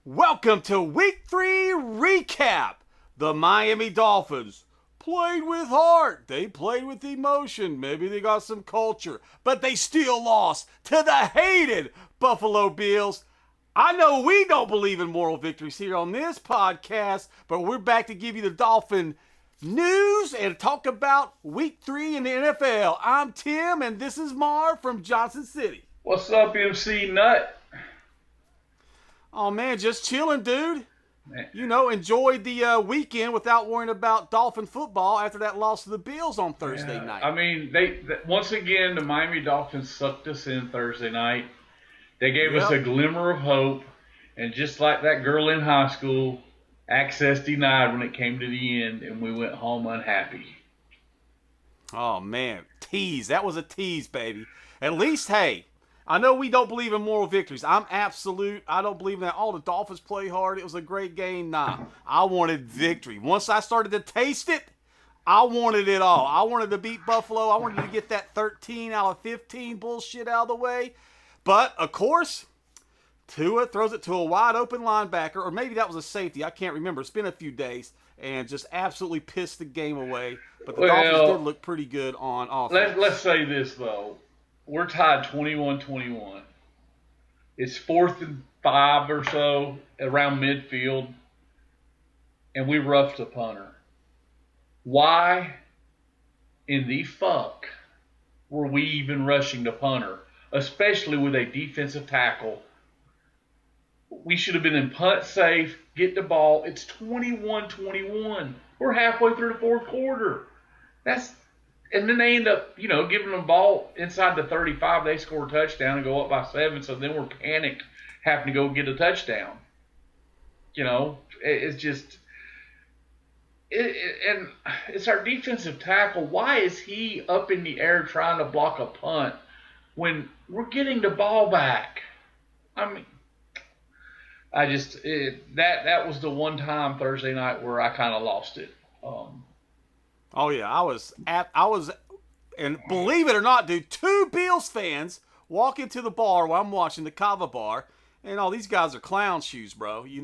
Welcome to Week 3 Recap. The Miami Dolphins played with heart. They played with emotion. Maybe they got some culture. But they still lost to the hated Buffalo Bills. I know we don't believe in moral victories here on this podcast, but we're back to give you the Dolphin news and talk about Week 3 in the NFL. I'm Tim, and this is Marv from Johnson City. What's up, MC Nut? Oh, man, just chilling, dude. Man. You know, enjoyed the weekend without worrying about Dolphin football after that loss to the Bills on Thursday night. I mean, they once again, the Miami Dolphins sucked us in Thursday night. They gave us a glimmer of hope, and just like that girl in high school, access denied when it came to the end, and we went home unhappy. Oh, man. Tease. That was a tease, baby. At least, hey, I know we don't believe in moral victories. I don't believe in that. Oh, the Dolphins play hard. It was a great game. Nah, I wanted victory. Once I started to taste it, I wanted it all. I wanted to beat Buffalo. I wanted to get that 13 out of 15 bullshit out of the way. But, of course, Tua throws it to a wide open linebacker, or maybe that was a safety. I can't remember. It's been a few days, and just absolutely pissed the game away. But the Dolphins did look pretty good on offense. Let's say this, though. We're tied 21-21. It's 4th and 5 or so around midfield, and we roughed the punter. Why in the fuck were we even rushing the punter, especially with a defensive tackle? We should have been in punt safe, get the ball. It's 21-21. We're halfway through the fourth quarter. And then they end up, giving them the ball inside the 35. They score a touchdown and go up by 7. So then we're panicked, having to go get a touchdown. It's just, and it's our defensive tackle. Why is he up in the air trying to block a punt when we're getting the ball back? I mean, that was the one time Thursday night where I kind of lost it. Oh yeah, I was, and believe it or not, dude, 2 Bills fans walk into the bar while I'm watching the Kava bar, and all these guys are clown shoes, bro. You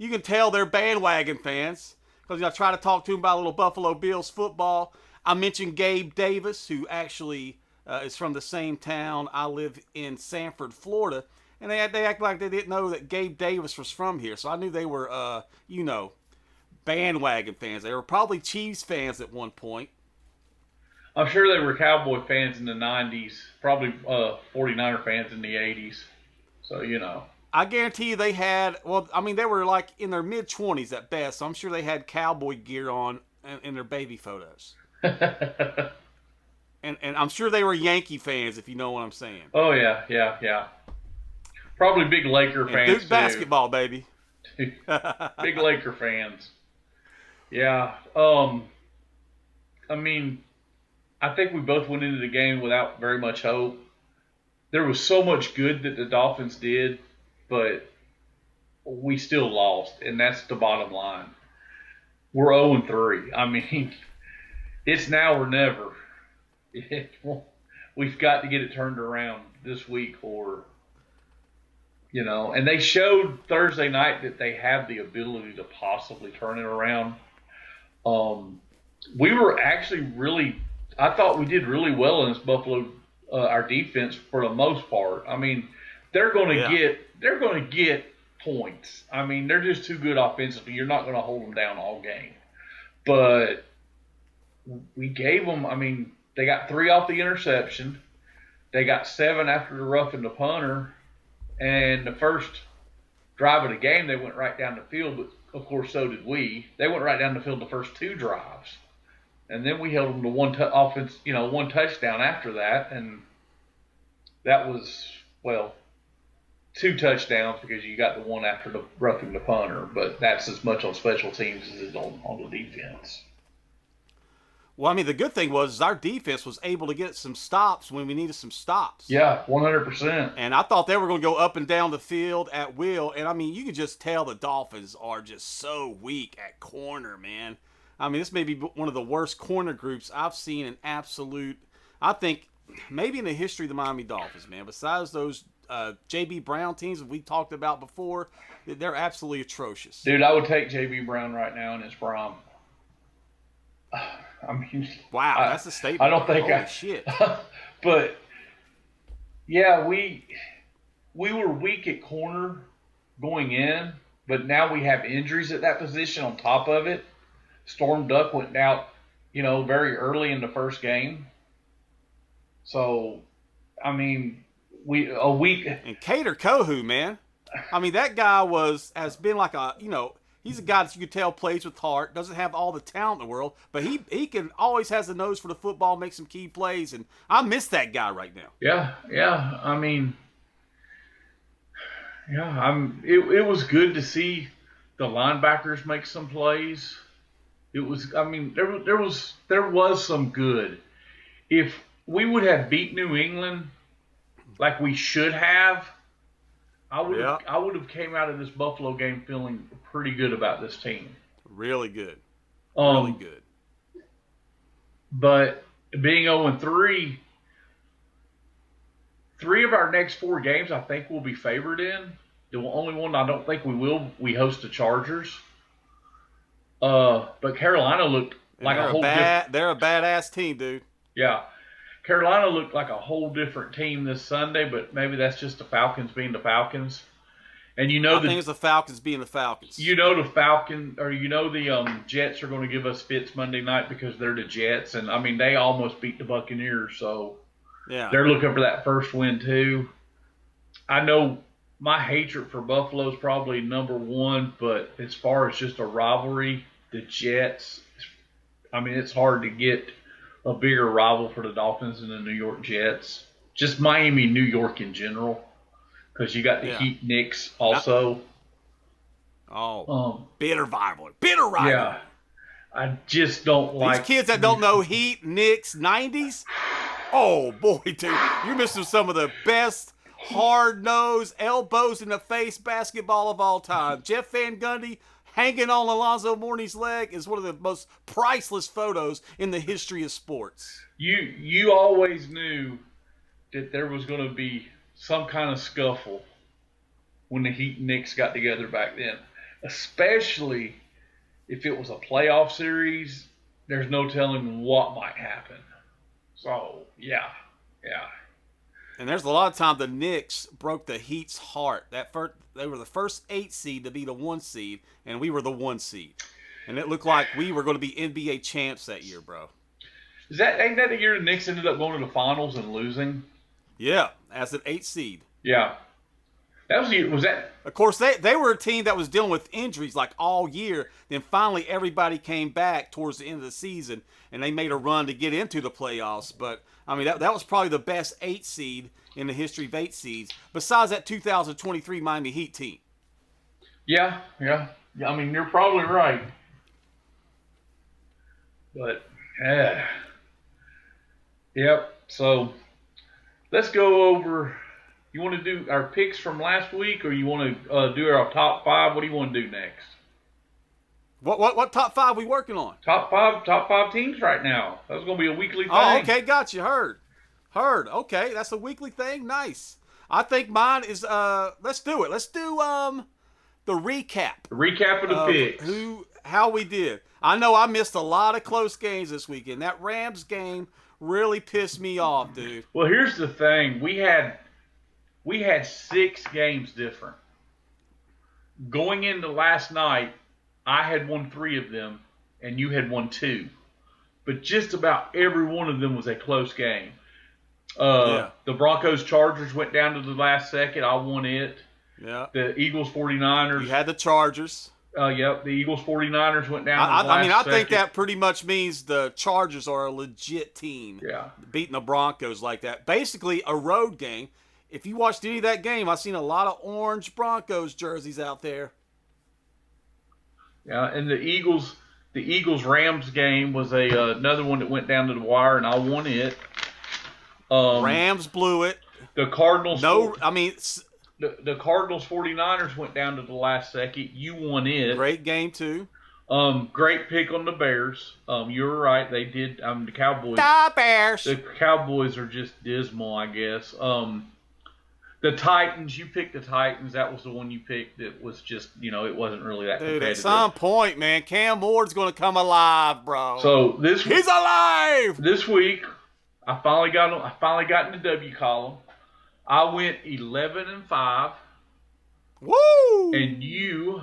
can tell they're bandwagon fans because I try to talk to them about a little Buffalo Bills football. I mentioned Gabe Davis, who actually is from the same town. I live in Sanford, Florida, and they act like they didn't know that Gabe Davis was from here. So I knew they were, bandwagon fans. They were probably Chiefs fans at one point. I'm sure they were Cowboy fans in the 90s, probably 49er fans in the 80s. So, I guarantee you they had, they were like in their mid-20s at best, so I'm sure they had cowboy gear on in their baby photos. and I'm sure they were Yankee fans, if you know what I'm saying. Oh, yeah. Probably big Laker fans, Duke basketball, baby. Big Laker fans. Yeah. I think we both went into the game without very much hope. There was so much good that the Dolphins did, but we still lost, and that's the bottom line. We're 0-3. I mean, it's now or never. We've got to get it turned around this week, and they showed Thursday night that they have the ability to possibly turn it around. We were actually I thought we did really well in this Buffalo, our defense for the most part. I mean, they're going to get points. I mean, they're just too good offensively. You're not going to hold them down all game. But we gave them, they got 3 off the interception. They got 7 after the roughing the punter. And the first drive of the game, they went right down the field, but of course so did we. They went right down the field the first 2 drives. And then we held them to one touchdown after that, and that was, 2 touchdowns because you got the one after the roughing the punter, but that's as much on special teams as it is on the defense. Well, the good thing was our defense was able to get some stops when we needed some stops. Yeah, 100%. And I thought they were going to go up and down the field at will. And, you could just tell the Dolphins are just so weak at corner, man. This may be one of the worst corner groups I've seen in absolute, I think, maybe in the history of the Miami Dolphins, man. Besides those JB Brown teams that we talked about before. They're absolutely atrocious. Dude, I would take JB Brown right now in his prime. I mean, Wow, that's a I statement. don't think Holy shit. but yeah, we were weak at corner going in, but now we have injuries at that position on top of it. Storm Duck went out, very early in the first game. So, I mean, a week. And Cater Kohu, man. I mean, that guy has been like he's a guy that you could tell plays with heart, doesn't have all the talent in the world, but he can always has the nose for the football, makes some key plays, and I miss that guy right now. Yeah. I mean, it was good to see the linebackers make some plays. It was, I mean, there was some good. If we would have beat New England like we should have, I would have came out of this Buffalo game feeling pretty good about this team. Really good. Really good. But being 0-3, 3 of our next 4 games I think we'll be favored in. The only one I don't think we host the Chargers. But Carolina looked like a whole they're a badass team, dude. Yeah. Carolina looked like a whole different team this Sunday, but maybe that's just the Falcons being the Falcons. And I think it's the Falcons being the Falcons. The Jets are going to give us fits Monday night because they're the Jets, and I mean they almost beat the Buccaneers, so yeah, they're looking for that first win too. I know my hatred for Buffalo is probably number 1, but as far as just a rivalry, the Jets, I mean it's hard to get a bigger rival for the Dolphins than the New York Jets. Just Miami, New York in general. Because you got the Heat Knicks also. Bitter rivalry. Bitter rivalry. Yeah. I just don't like... These kids that don't know Heat, Knicks, 90s? Oh, boy, dude. You're missing some of the best hard-nosed, elbows-in-the-face basketball of all time. Jeff Van Gundy hanging on Alonzo Mourning's leg is one of the most priceless photos in the history of sports. You always knew that there was going to be some kind of scuffle when the Heat and Knicks got together back then. Especially if it was a playoff series, there's no telling what might happen. So, yeah. And there's a lot of time the Knicks broke the Heat's heart. They were the first 8 seed to be the 1 seed, and we were the 1 seed. And it looked like we were going to be NBA champs that year, bro. Ain't that the year the Knicks ended up going to the finals and losing? Yeah, as an 8 seed. Yeah. That was the year. Was that? Of course, they were a team that was dealing with injuries like all year. Then finally everybody came back towards the end of the season, and they made a run to get into the playoffs. But, I mean, that was probably the best 8 seed in the history of 8 seeds, besides that 2023 Miami Heat team. Yeah. I mean, you're probably right. But, yep. So, let's go over. You want to do our picks from last week, or you want to do our top 5? What do you want to do next? What top 5 we working on? Top five teams right now. That's going to be a weekly thing. Oh, okay, got you. Heard. Okay, that's a weekly thing. Nice. I think mine is let's do it. Let's do the recap. The recap of the picks. How we did. I know I missed a lot of close games this weekend. That Rams game really pissed me off, dude. Well, here's the thing. We had 6 games different. Going into last night, I had won 3 of them, and you had won 2. But just about every one of them was a close game. The Broncos-Chargers went down to the last second. I won it. Yeah. The Eagles-49ers. You had the Chargers. Yep. The Eagles-49ers went down to the last second. I think that pretty much means the Chargers are a legit team. Yeah. Beating the Broncos like that. Basically, a road game. If you watched any of that game, I've seen a lot of orange Broncos jerseys out there. Yeah, and the Eagles-Rams game was another one that went down to the wire, and I won it. Rams blew it. The Cardinals. The Cardinals 49ers went down to the last second. You won it. Great game too. Great pick on the Bears. You're right. They did. The Cowboys. The Bears. The Cowboys are just dismal, I guess. The Titans, you picked the Titans. That was the one you picked. That was just, it wasn't really that Dude, at competitive. some point, man, Cam Ward's going to come alive, bro. So He's alive. this week, I finally got in the W column. I went 11-5. Woo! And you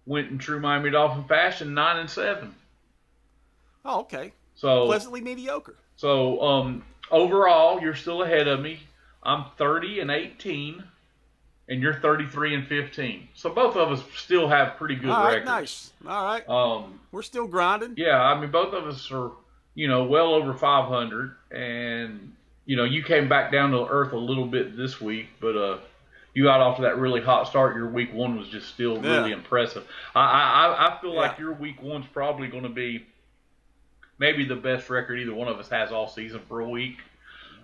went in true Miami Dolphin fashion, 9-7. Oh, okay. So pleasantly mediocre. So overall, you're still ahead of me. I'm 30-18, and you're 33-15. So both of us still have pretty good All right, records. nice. All right. We're still grinding. Yeah, I mean, both of us are, well over 500, and you came back down to earth a little bit this week, but you got off to that really hot start. Your week one was just still really impressive. I feel like your week one's probably going to be maybe the best record either one of us has all season for a week.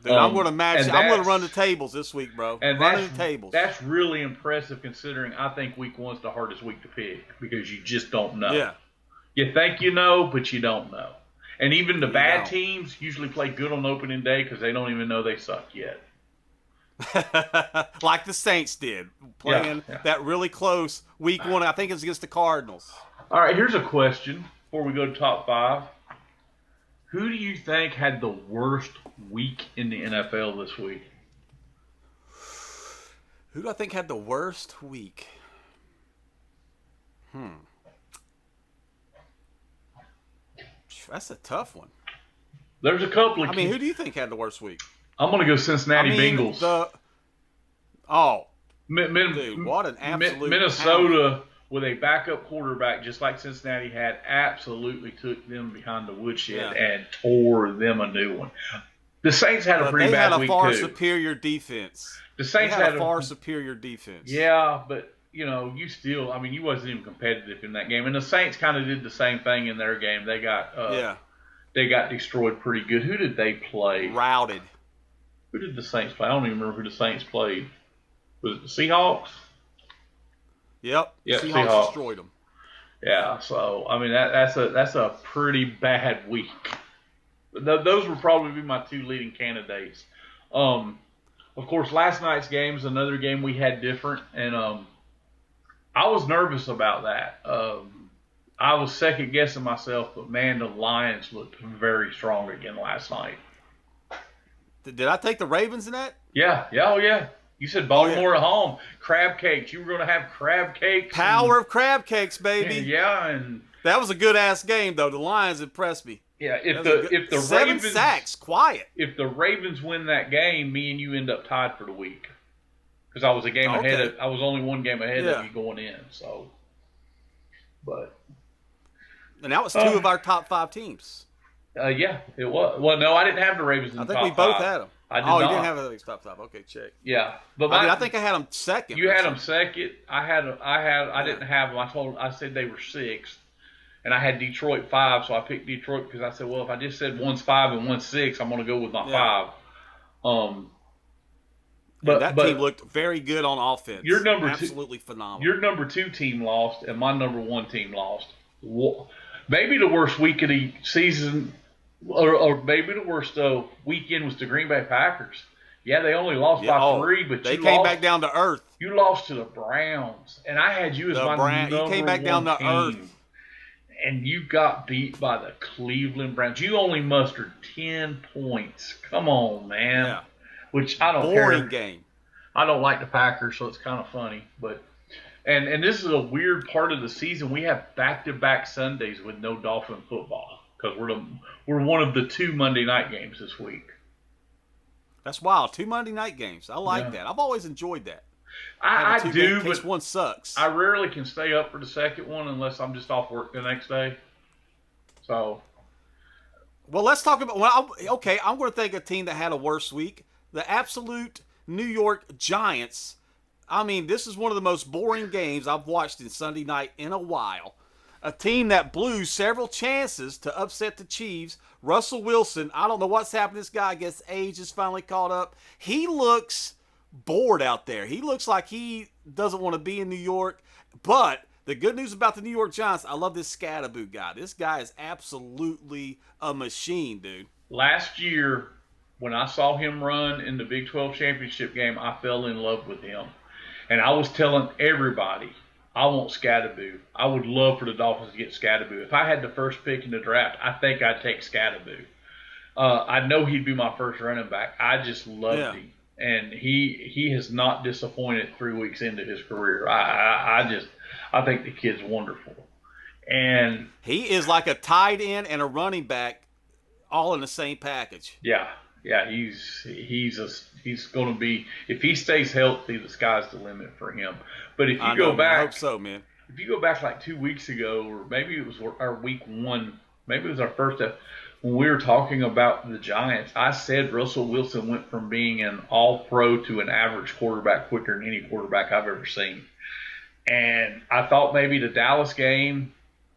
Dude, I'm going to match. I'm going to run the tables this week, bro. And running the tables. That's really impressive considering I think week one's the hardest week to pick because you just don't know. Yeah. You think you know, but you don't know. And even the bad teams usually play good on opening day because they don't even know they suck yet. Like the Saints did, playing that really close week one. I think it was against the Cardinals. All right, here's a question before we go to top five. Who do you think had the worst week in the NFL this week? Who do I think had the worst week? That's a tough one. There's a couple of. I mean, who do you think had the worst week? I'm going to go Cincinnati Bengals. Dude, what an absolute Minnesota talent. With a backup quarterback, just like Cincinnati had, absolutely took them behind the woodshed and tore them a new one. The Saints had a pretty bad week, too. They had a far superior defense. The Saints had a far superior defense. Yeah, but, you wasn't even competitive in that game. And the Saints kind of did the same thing in their game. They got destroyed pretty good. Who did they play? Routed. Who did the Saints play? I don't even remember who the Saints played. Was it the Seahawks? Yep. Seahawks destroyed them. Yeah, so I mean that's a pretty bad week. Those would probably be my two leading candidates. Of course, last night's game is another game we had different, and I was nervous about that. I was second guessing myself, but man, the Lions looked very strong again last night. Did I take the Ravens in that? Yeah. Oh, yeah. You said Baltimore at home. Crab cakes. You were going to have crab cakes. Power of crab cakes, baby. Yeah, and that was a good-ass game, though. The Lions impressed me. Yeah, if the 7 Ravens sacks, quiet. If the Ravens win that game, me and you end up tied for the week. Because I was a game ahead. I was only one game ahead of you going in. So, but and that was two of our top 5 teams. Yeah, it was. Well, no, I didn't have the Ravens in the top 5. I think we both had them. I did not. You didn't have the top 5. Okay, check. Yeah, but I think I had them second. You had them second. I didn't have them. I said they were 6th, and I had Detroit 5, so I picked Detroit because I said, well, if I just said one's 5 and one's 6, I'm going to go with my 5. But that team looked very good on offense. Your number absolutely phenomenal. Your number 2 team lost, and my number 1 team lost. Maybe the worst week of the season, or maybe the worst weekend was the Green Bay Packers. Yeah, they only lost by 3, but they came back down to earth. You lost to the Browns, and I had you as my number 1 You came back down to earth. And you got beat by the Cleveland Browns. You only mustered 10 points. Come on, man. Yeah. Which I don't care. Boring game. I don't like the Packers, so it's kind of funny. But and this is a weird part of the season. We have back-to-back Sundays with no Dolphin football because we're one of the 2 Monday night games this week. That's wild. 2 Monday night games. I like that. I've always enjoyed that. I do, in case one sucks. I rarely can stay up for the second one unless I'm just off work the next day. So, well, let's talk about. Well, I'm going to think a team that had a worse week. The absolute New York Giants. I mean, this is one of the most boring games I've watched in Sunday night in a while. A team that blew several chances to upset the Chiefs. Russell Wilson, I don't know what's happened to this guy. I guess age is finally caught up. He looks bored out there. He looks like he doesn't want to be in New York. But the good news about the New York Giants, I love this Scatterboo guy. This guy is absolutely a machine, dude. Last year, when I saw him run in the Big 12 championship game, I fell in love with him. And I was telling everybody, I want Scadaboo. I would love for the Dolphins to get Scadaboo. If I had the first pick in the draft, I think I'd take Scadaboo. I know he'd be my first running back. I just loved him, and he has not disappointed 3 weeks into his career. I think the kid's wonderful, and he is like a tight end and a running back, all in the same package. Yeah, he's going to be, if he stays healthy, the sky's the limit for him. But if you go back, I hope so, man. If you go back like 2 weeks ago, or maybe it was our week one, maybe it was our first. When we were talking about the Giants, I said Russell Wilson went from being an all-pro to an average quarterback quicker than any quarterback I've ever seen. And I thought maybe the Dallas game,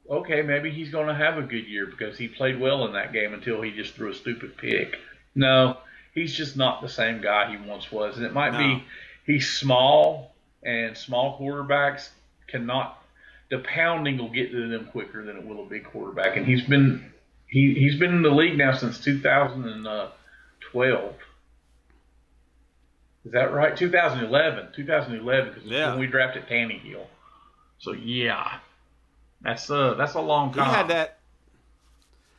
okay, maybe he's going to have a good year because he played well in that game until he just threw a stupid pick. No, he's just not the same guy he once was. And it might be he's small, and small quarterbacks cannot – the pounding will get to them quicker than it will a big quarterback. And he's been in the league now since 2012. Is that right? 2011. 2011, because when we drafted Tannehill. So, yeah. That's a long time.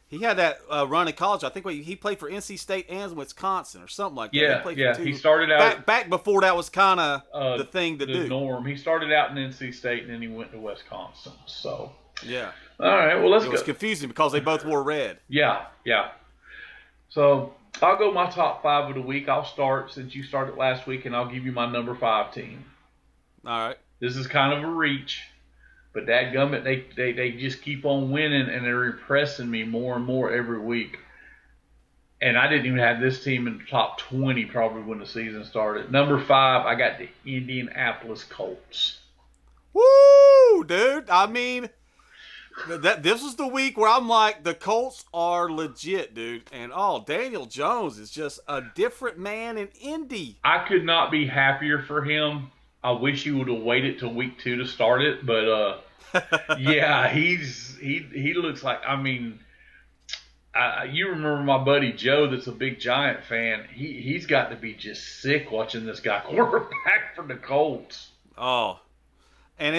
He had that run in college. I think he played for NC State and Wisconsin or something like that. Yeah. He started out back before that was kind of the thing to do. The norm. He started out in NC State and then he went to Wisconsin. So yeah. All right. Well, let's go. It was confusing because they both wore red. Yeah. So I'll go my top 5 of the week. I'll start since you started last week, and I'll give you my number 5 team. All right. This is kind of a reach. But dadgummit, they just keep on winning, and they're impressing me more and more every week. And I didn't even have this team in the top 20 probably when the season started. Number 5, I got the Indianapolis Colts. Woo, dude! I mean, this was the week where I'm like, the Colts are legit, dude. And Daniel Jones is just a different man in Indy. I could not be happier for him. I wish he would have waited till week 2 to start it, but yeah, he looks like, I mean, you remember my buddy Joe that's a big Giant fan. He's got to be just sick watching this guy quarterback for the Colts. Oh, and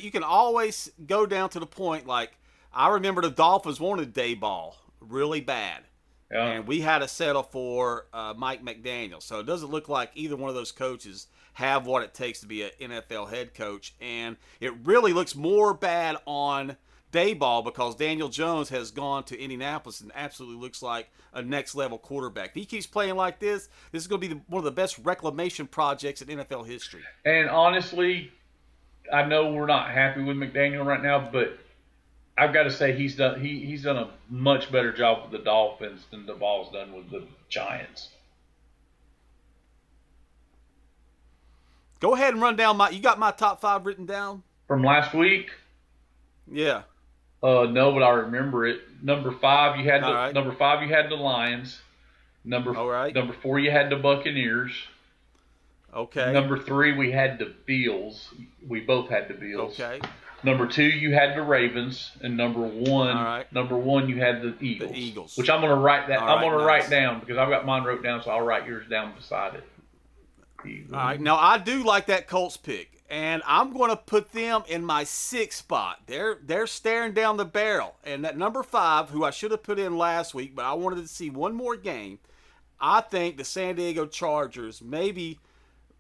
you can always go down to the point, like, I remember the Dolphins wanted Dayball really bad. Yeah. And we had to settle for Mike McDaniel. So it doesn't look like either one of those coaches have what it takes to be an NFL head coach. And it really looks more bad on Dayball because Daniel Jones has gone to Indianapolis and absolutely looks like a next-level quarterback. If he keeps playing like this is going to be one of the best reclamation projects in NFL history. And honestly, I know we're not happy with McDaniel right now, but I've got to say he's done a much better job with the Dolphins than Daboll's done with the Giants. Go ahead and run down you got my top 5 written down from last week. Yeah. No, but I remember it. Number 5, you had the Lions. Number 4, you had the Buccaneers. Okay. Number 3, we had the Bills. We both had the Bills. Okay. Number 2, you had the Ravens, and number 1, you had the Eagles. The Eagles. Which I'm going to write that. I'm going to write down because I've got mine wrote down, so I'll write yours down beside it. All right. Now I do like that Colts pick, and I'm going to put them in my 6th spot. They're staring down the barrel, and that number 5, who I should have put in last week, but I wanted to see one more game. I think the San Diego Chargers maybe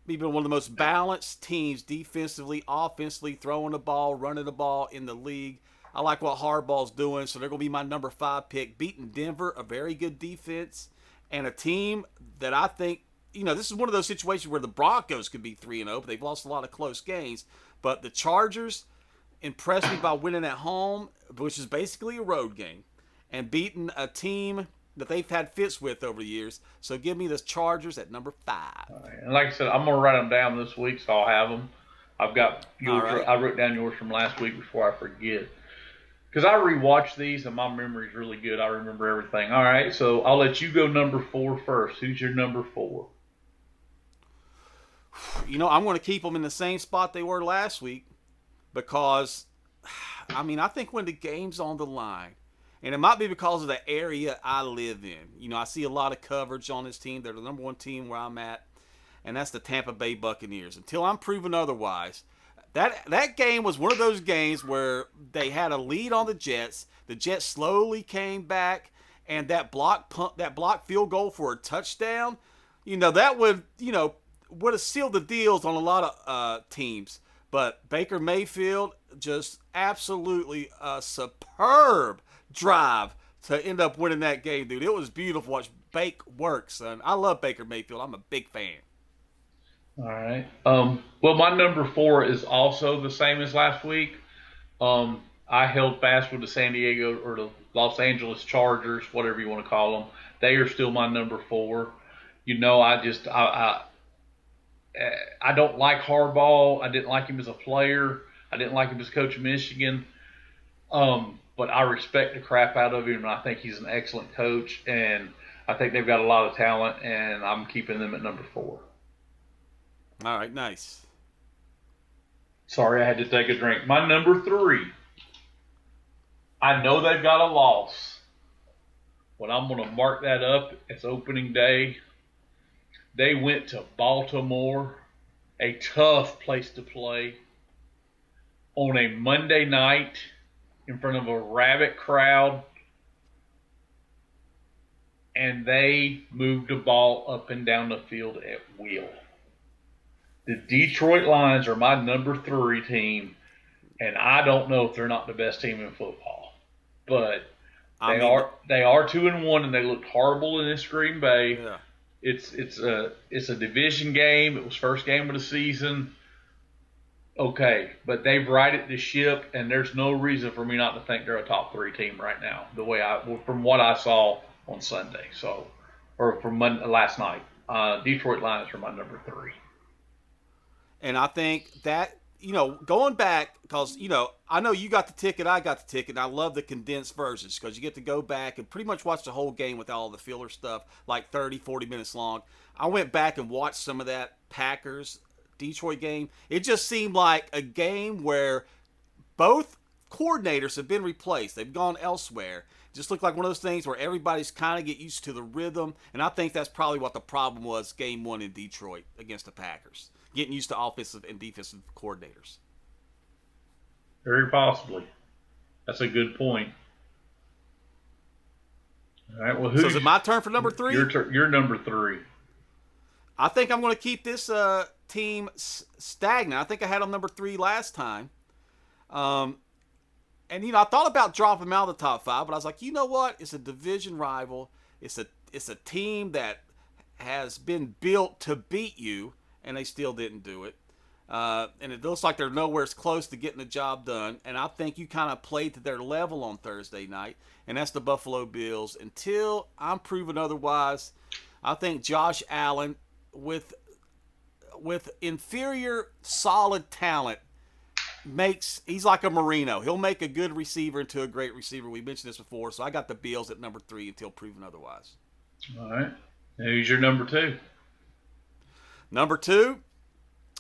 one of the most balanced teams defensively, offensively, throwing the ball, running the ball in the league. I like what Harbaugh's doing, so they're going to be my number 5 pick. Beating Denver, a very good defense, and a team that I think, this is one of those situations where the Broncos could be 3-0, but they've lost a lot of close games. But the Chargers impressed me by winning at home, which is basically a road game, and beating a team that they've had fits with over the years. So give me the Chargers at number 5. Right. And like I said, I'm going to write them down this week, so I'll have them. I've got yours. Right. I wrote down yours from last week before I forget. Because I rewatched these, and my memory's really good. I remember everything. All right, so I'll let you go number 4 first. Who's your number 4? I'm going to keep them in the same spot they were last week because, I think when the game's on the line, And it might be because of the area I live in. I see a lot of coverage on this team. They're the number one team where I'm at, and that's the Tampa Bay Buccaneers. Until I'm proven otherwise, that game was one of those games where they had a lead on the Jets. The Jets slowly came back, and that block field goal for a touchdown, that would have sealed the deals on a lot of teams. But Baker Mayfield just absolutely a superb drive to end up winning that game, dude. It was beautiful. Watch Bake work, son. I love Baker Mayfield. I'm a big fan. All right. Well, my number 4 is also the same as last week. I held fast with the San Diego or the Los Angeles Chargers, whatever you want to call them. They are still my number 4. I don't like Harbaugh. I didn't like him as a player. I didn't like him as coach of Michigan. But I respect the crap out of him, and I think he's an excellent coach. And I think they've got a lot of talent, and I'm keeping them at number 4. All right, nice. Sorry, I had to take a drink. My number 3. I know they've got a loss, but I'm going to mark that up. It's opening day. They went to Baltimore, a tough place to play, on a Monday night in front of a rabid crowd, and they moved the ball up and down the field at will. The Detroit Lions are my number 3 team, and I don't know if they're not the best team in football, but they are 2-1, and they looked horrible in this Green Bay. Yeah. It's a division game. It was first game of the season. Okay, but they've righted the ship, and there's no reason for me not to think they're a top 3 team right now. From what I saw on Sunday, or from last night, Detroit Lions are my number 3. And I think that, going back, because, I know you got the ticket, I got the ticket, and I love the condensed versions because you get to go back and pretty much watch the whole game with all the filler stuff, like 30, 40 minutes long. I went back and watched some of that Packers-Detroit game. It just seemed like a game where both coordinators have been replaced. They've gone elsewhere. It just looked like one of those things where everybody's kind of get used to the rhythm, and I think that's probably what the problem was game 1 in Detroit against the Packers. Getting used to offensive and defensive coordinators. Very possibly. That's a good point. All right. Well, so is it my turn for number 3? Your number 3. I think I'm going to keep this team stagnant. I think I had them number 3 last time. And I thought about dropping them out of the top 5, but I was like, you know what? It's a division rival. It's a team that has been built to beat you, and they still didn't do it. And it looks like they're nowhere close to getting the job done. And I think you kind of played to their level on Thursday night, and that's the Buffalo Bills. Until I'm proven otherwise, I think Josh Allen, with inferior, solid talent, he's like a Marino. He'll make a good receiver into a great receiver. We mentioned this before, so I got the Bills at number 3 until proven otherwise. All right. Who's your number 2? Number 2,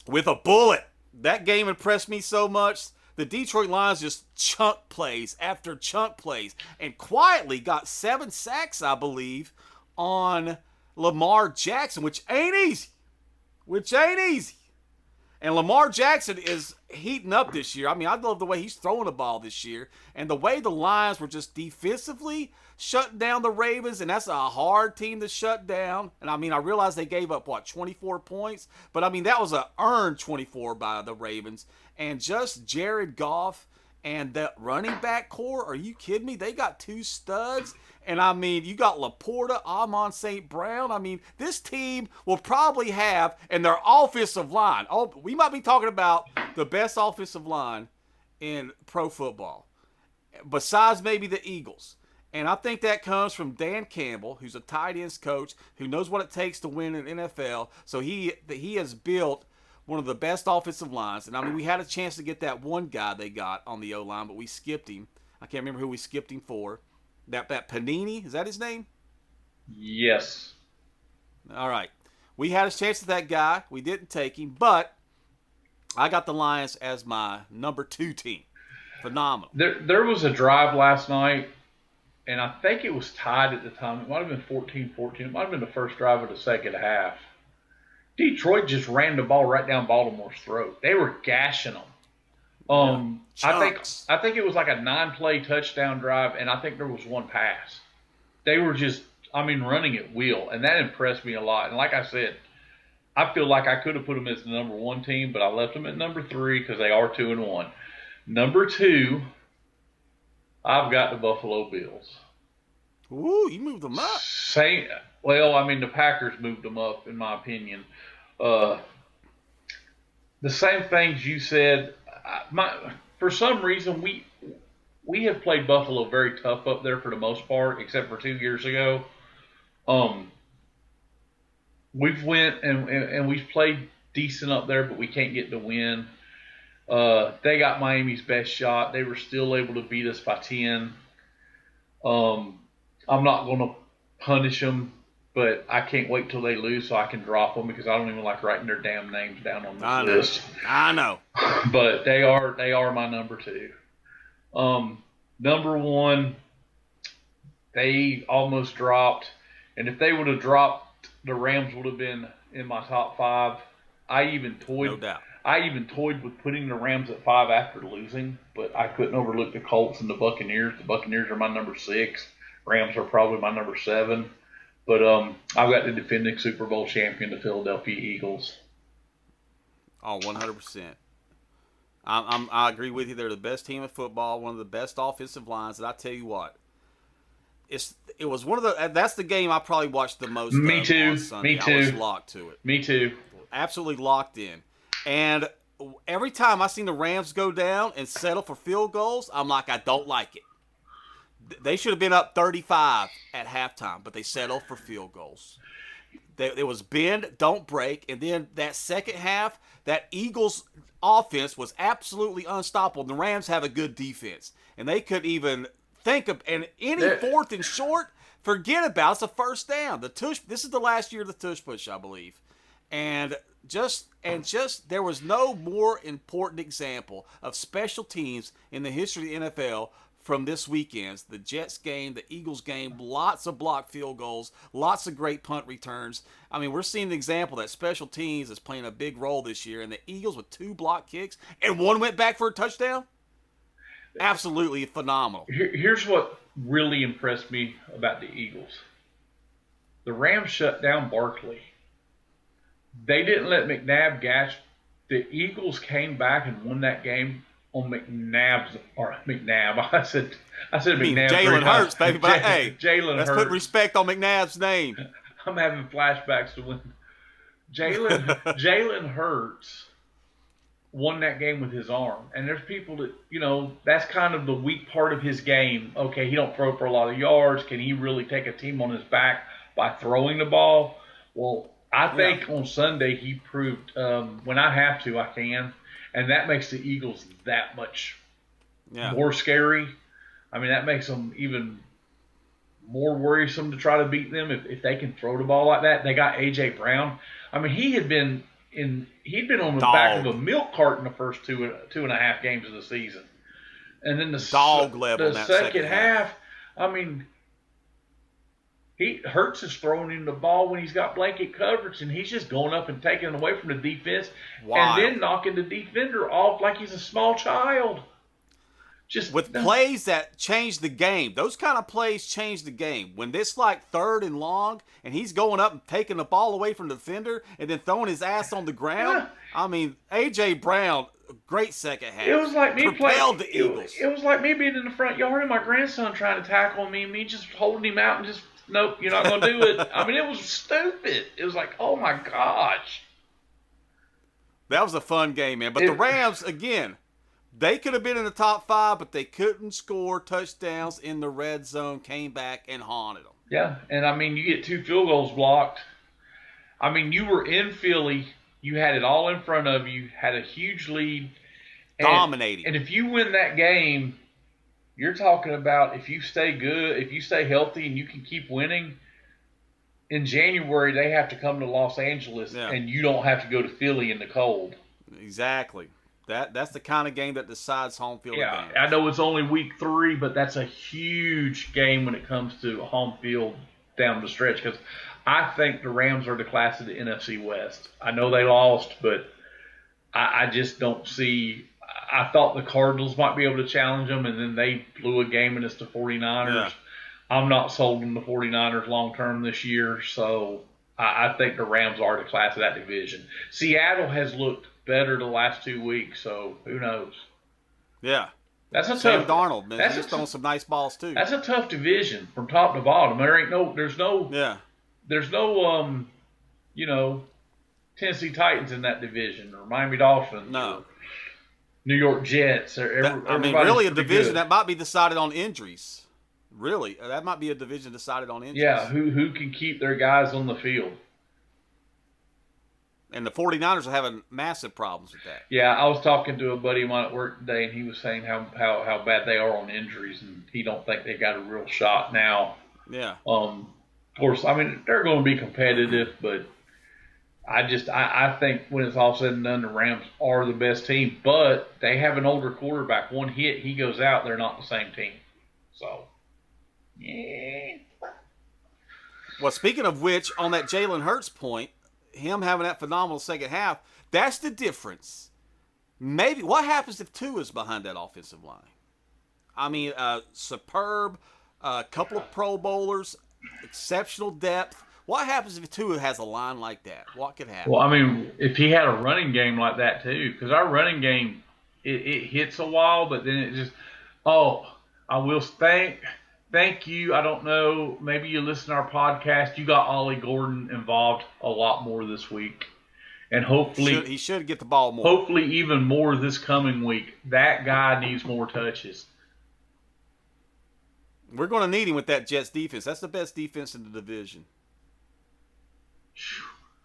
with a bullet. That game impressed me so much. The Detroit Lions just chunk plays after chunk plays and quietly got 7 sacks, I believe, on Lamar Jackson, which ain't easy. And Lamar Jackson is heating up this year. I mean, I love the way he's throwing the ball this year. And the way the Lions were just defensively shutting down the Ravens, and that's a hard team to shut down. And, I mean, I realize they gave up, 24 points? But, I mean, that was an earned 24 by the Ravens. And just Jared Goff and that running back core, are you kidding me? They got 2 studs. And, I mean, you got Laporta, Amon St. Brown. I mean, this team will probably have, and their offensive line. Oh, we might be talking about the best offensive line in pro football, besides maybe the Eagles. And I think that comes from Dan Campbell, who's a tight ends coach, who knows what it takes to win in NFL. So he has built one of the best offensive lines. And, I mean, we had a chance to get that one guy they got on the O-line, but we skipped him. I can't remember who we skipped him for. That Panini, is that his name? Yes. All right. We had a chance at that guy. We didn't take him, but I got the Lions as my number 2 team. Phenomenal. There was a drive last night and I think it was tied at the time. It might have been 14-14. It might have been the first drive of the second half. Detroit just ran the ball right down Baltimore's throat. They were gashing them. Chunks. I think it was like a 9-play touchdown drive, and I think there was one pass. They were just, running at will, and that impressed me a lot. And like I said, I feel like I could have put them as the number 1 team, but I left them at number 3 because they are 2-1. Number 2, I've got the Buffalo Bills. Ooh, you moved them up. The Packers moved them up, in my opinion. The same things you said. For some reason, we have played Buffalo very tough up there for the most part, except for 2 years ago. We've went and we've played decent up there, but we can't get the win. They got Miami's best shot. They were still able to beat us by 10. I'm not going to punish them, but I can't wait till they lose so I can drop them because I don't even like writing their damn names down on this list. I know. But they are my number 2. Number 1, they almost dropped, and if they would have dropped, the Rams would have been in my top 5. I even toyed. No doubt. I even toyed with putting the Rams at 5 after losing, but I couldn't overlook the Colts and the Buccaneers. The Buccaneers are my number 6. Rams are probably my number 7. But I've got the defending Super Bowl champion, the Philadelphia Eagles. Oh, 100%. I agree with you. They're the best team in football, one of the best offensive lines. And I tell you what, it was one of the. That's the game I probably watched the most. Me too. On Sunday. Me too. I was locked to it. Me too. Absolutely locked in. And every time I seen the Rams go down and settle for field goals, I'm like, I don't like it. They should have been up 35 at halftime, but they settled for field goals. It was bend, don't break, and then that second half, that Eagles offense was absolutely unstoppable. The Rams have a good defense, and they could even think of and any fourth and short, forget about it. It's a first down. This is the last year of the tush push, I believe, and just there was no more important example of special teams in the history of the NFL. From this weekend, the Jets game, the Eagles game, lots of blocked field goals, lots of great punt returns. We're seeing an example that special teams is playing a big role this year, and the Eagles with 2 block kicks, and 1 went back for a touchdown. Absolutely phenomenal. Here's what really impressed me about the Eagles. The Rams shut down Barkley. They didn't let McNabb gash. The Eagles came back and won that game on McNabb. I said McNabb. Jalen Hurts, baby. But hey, Jalen let's Hurts. put respect on McNabb's name. I'm having flashbacks to when Jalen Hurts won that game with his arm. And there's people that, that's kind of the weak part of his game. Okay, he don't throw for a lot of yards. Can he really take a team on his back by throwing the ball? Well, I think on Sunday he proved when I have to, I can. And that makes the Eagles that much more scary. That makes them even more worrisome to try to beat them if they can throw the ball like that. They got A.J. Brown. He'd been on the back of a milk cart in the first two and a half games of the season. And then the second half, Hurts is throwing him the ball when he's got blanket coverage, and he's just going up and taking it away from the defense and then knocking the defender off like he's a small child. Plays that change the game. Those kind of plays change the game. When it's like 3rd and long, and he's going up and taking the ball away from the defender and then throwing his ass on the ground. Yeah. A.J. Brown, great second half. It was like me propelled the Eagles. It was like me being in the front yard and my grandson trying to tackle me and me just holding him out and just, nope, you're not going to do it. It was stupid. It was like, oh, my gosh. That was a fun game, man. But the Rams, again, they could have been in the top 5, but they couldn't score touchdowns in the red zone, came back and haunted them. Yeah, and, you get 2 field goals blocked. You were in Philly. You had it all in front of you, had a huge lead. Dominating. And if you win that game, you're talking about if you stay good, if you stay healthy and you can keep winning, in January they have to come to Los Angeles and you don't have to go to Philly in the cold. Exactly. That's the kind of game that decides home field Yeah, advantage. I know it's only week 3, but that's a huge game when it comes to home field down the stretch because I think the Rams are the class of the NFC West. I know they lost, but I just don't see. I thought the Cardinals might be able to challenge them, and then they blew a game against the 49ers. Yeah. I'm not sold on the 49ers long term this year, so I think the Rams are the class of that division. Seattle has looked better the last 2 weeks, so who knows? Yeah. That's a Sam tough. Darnold, man, That's he's a throwing some nice balls too. that's a tough division from top to bottom. Yeah. There's no you know Tennessee Titans in that division or Miami Dolphins or No. New York Jets or everybody's really a pretty division good. that might be decided on injuries. Really, that might be a division decided on injuries. Yeah, who can keep their guys on the field? And the 49ers are having massive problems with that. Yeah, I was talking to a buddy of mine at work today, and he was saying how bad they are on injuries, and he don't think they got a real shot now. Yeah. Of course, I mean they're going to be competitive, but I think when it's all said and done, the Rams are the best team, but they have an older quarterback. One hit, he goes out. They're not the same team. So, yeah. Well, speaking of which, on that Jalen Hurts point, him having that phenomenal second half, that's the difference. Maybe what happens if Tua is behind that offensive line? I mean, superb, couple of Pro Bowlers, exceptional depth. What happens if Tua has a line like that? What could happen? Well, I mean, if he had a running game like that too, because our running game it hits a while, but then it just I will thank you. I don't know, maybe you listen to our podcast. You got Ollie Gordon involved a lot more this week, and He should get the ball more. Hopefully, even more this coming week. That guy needs more touches. We're going to need him with that Jets defense. That's the best defense in the division.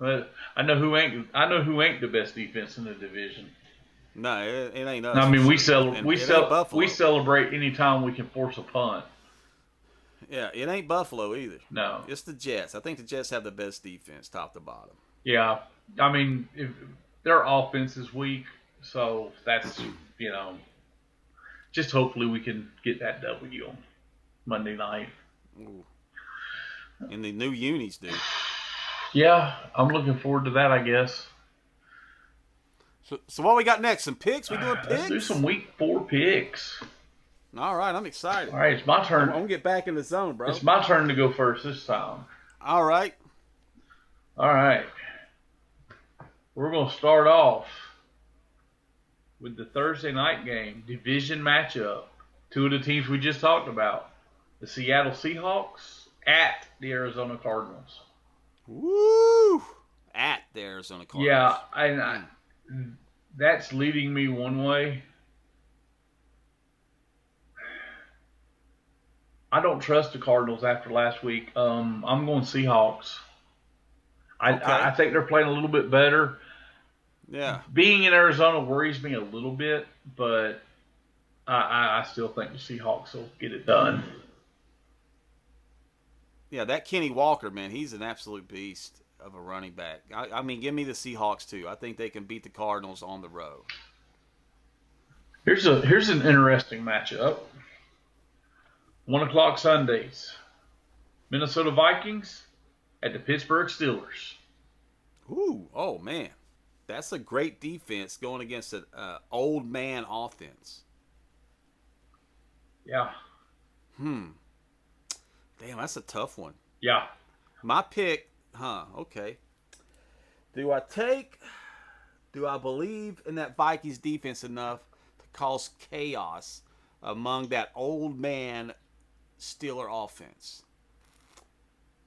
I know who ain't the best defense in the division. No, it ain't us. I mean, we Buffalo. celebrate anytime we can force a punt. Yeah, it ain't Buffalo either. No, it's the Jets. I think the Jets have the best defense, top to bottom. Yeah, I mean, if their offense is weak, so that's just hopefully we can get that W on Monday night. Ooh. And the new unis, dude. Yeah, I'm looking forward to that, I guess. So what we got next? Some picks? We doing picks? Let's do some week 4 picks. All right, I'm excited. All right, it's my turn. I'm going to get back in the zone, bro. It's my turn to go first this time. All right. All right. We're going to start off with the Thursday night game, division matchup. Two of the teams we just talked about. The Seattle Seahawks at the Arizona Cardinals. Woo! At the Arizona Cardinals. Yeah, and that's leading me one way. I don't trust the Cardinals after last week. I'm going Seahawks. I think they're playing a little bit better. Yeah. Being in Arizona worries me a little bit, but I still think the Seahawks will get it done. Yeah, that Kenny Walker, man, he's an absolute beast of a running back. I mean, give me the Seahawks, too. I think they can beat the Cardinals on the road. Here's an interesting matchup. 1 o'clock Sundays. Minnesota Vikings at the Pittsburgh Steelers. Ooh, oh, man. That's a great defense going against an old man offense. Yeah. Damn, that's a tough one. Yeah. My pick, okay. Do I believe in that Vikings defense enough to cause chaos among that old man Steeler offense?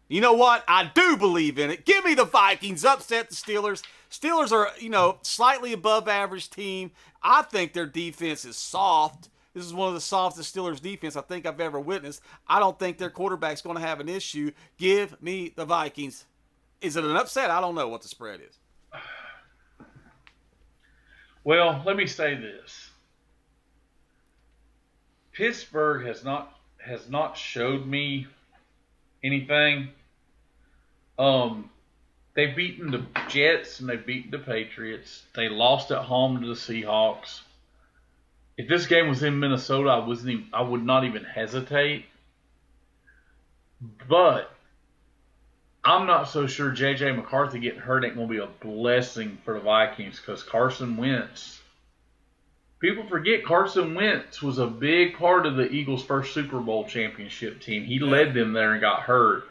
You know what? I do believe in it. Give me the Vikings. Upset the Steelers. Steelers are, slightly above average team. I think their defense is soft. This is one of the softest Steelers defense I think I've ever witnessed. I don't think their quarterback's going to have an issue. Give me the Vikings. Is it an upset? I don't know what the spread is. Well, let me say this. Pittsburgh has not showed me anything. they've beaten the Jets and they've beaten the Patriots. They lost at home to the Seahawks. If this game was in Minnesota, I would not even hesitate. But I'm not so sure J.J. McCarthy getting hurt ain't going to be a blessing for the Vikings because Carson Wentz. People forget Carson Wentz was a big part of the Eagles' first Super Bowl championship team. He led them there and got hurt.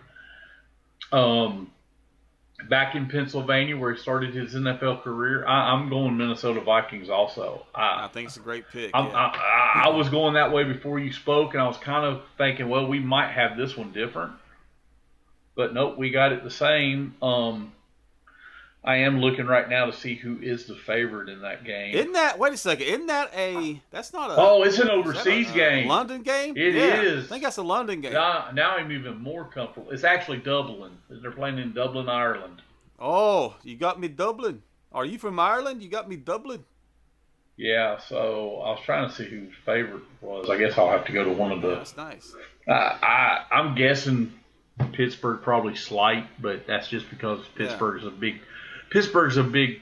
Back in Pennsylvania where he started his NFL career, I'm going Minnesota Vikings also. I think it's a great pick. I was going that way before you spoke, and I was kind of thinking, well, we might have this one different. But nope, we got it the same. I am looking right now to see who is the favorite in that game. Wait a second, that's not a... Oh, it's an overseas game. London game? It is. I think that's a London game. Now I'm even more comfortable. It's actually Dublin. They're playing in Dublin, Ireland. Oh, you got me Dublin. Are you from Ireland? You got me Dublin. Yeah, so I was trying to see whose favorite was. I guess I'll have to go to one of the... That's nice. I'm guessing Pittsburgh probably slight, but that's just because Pittsburgh's a big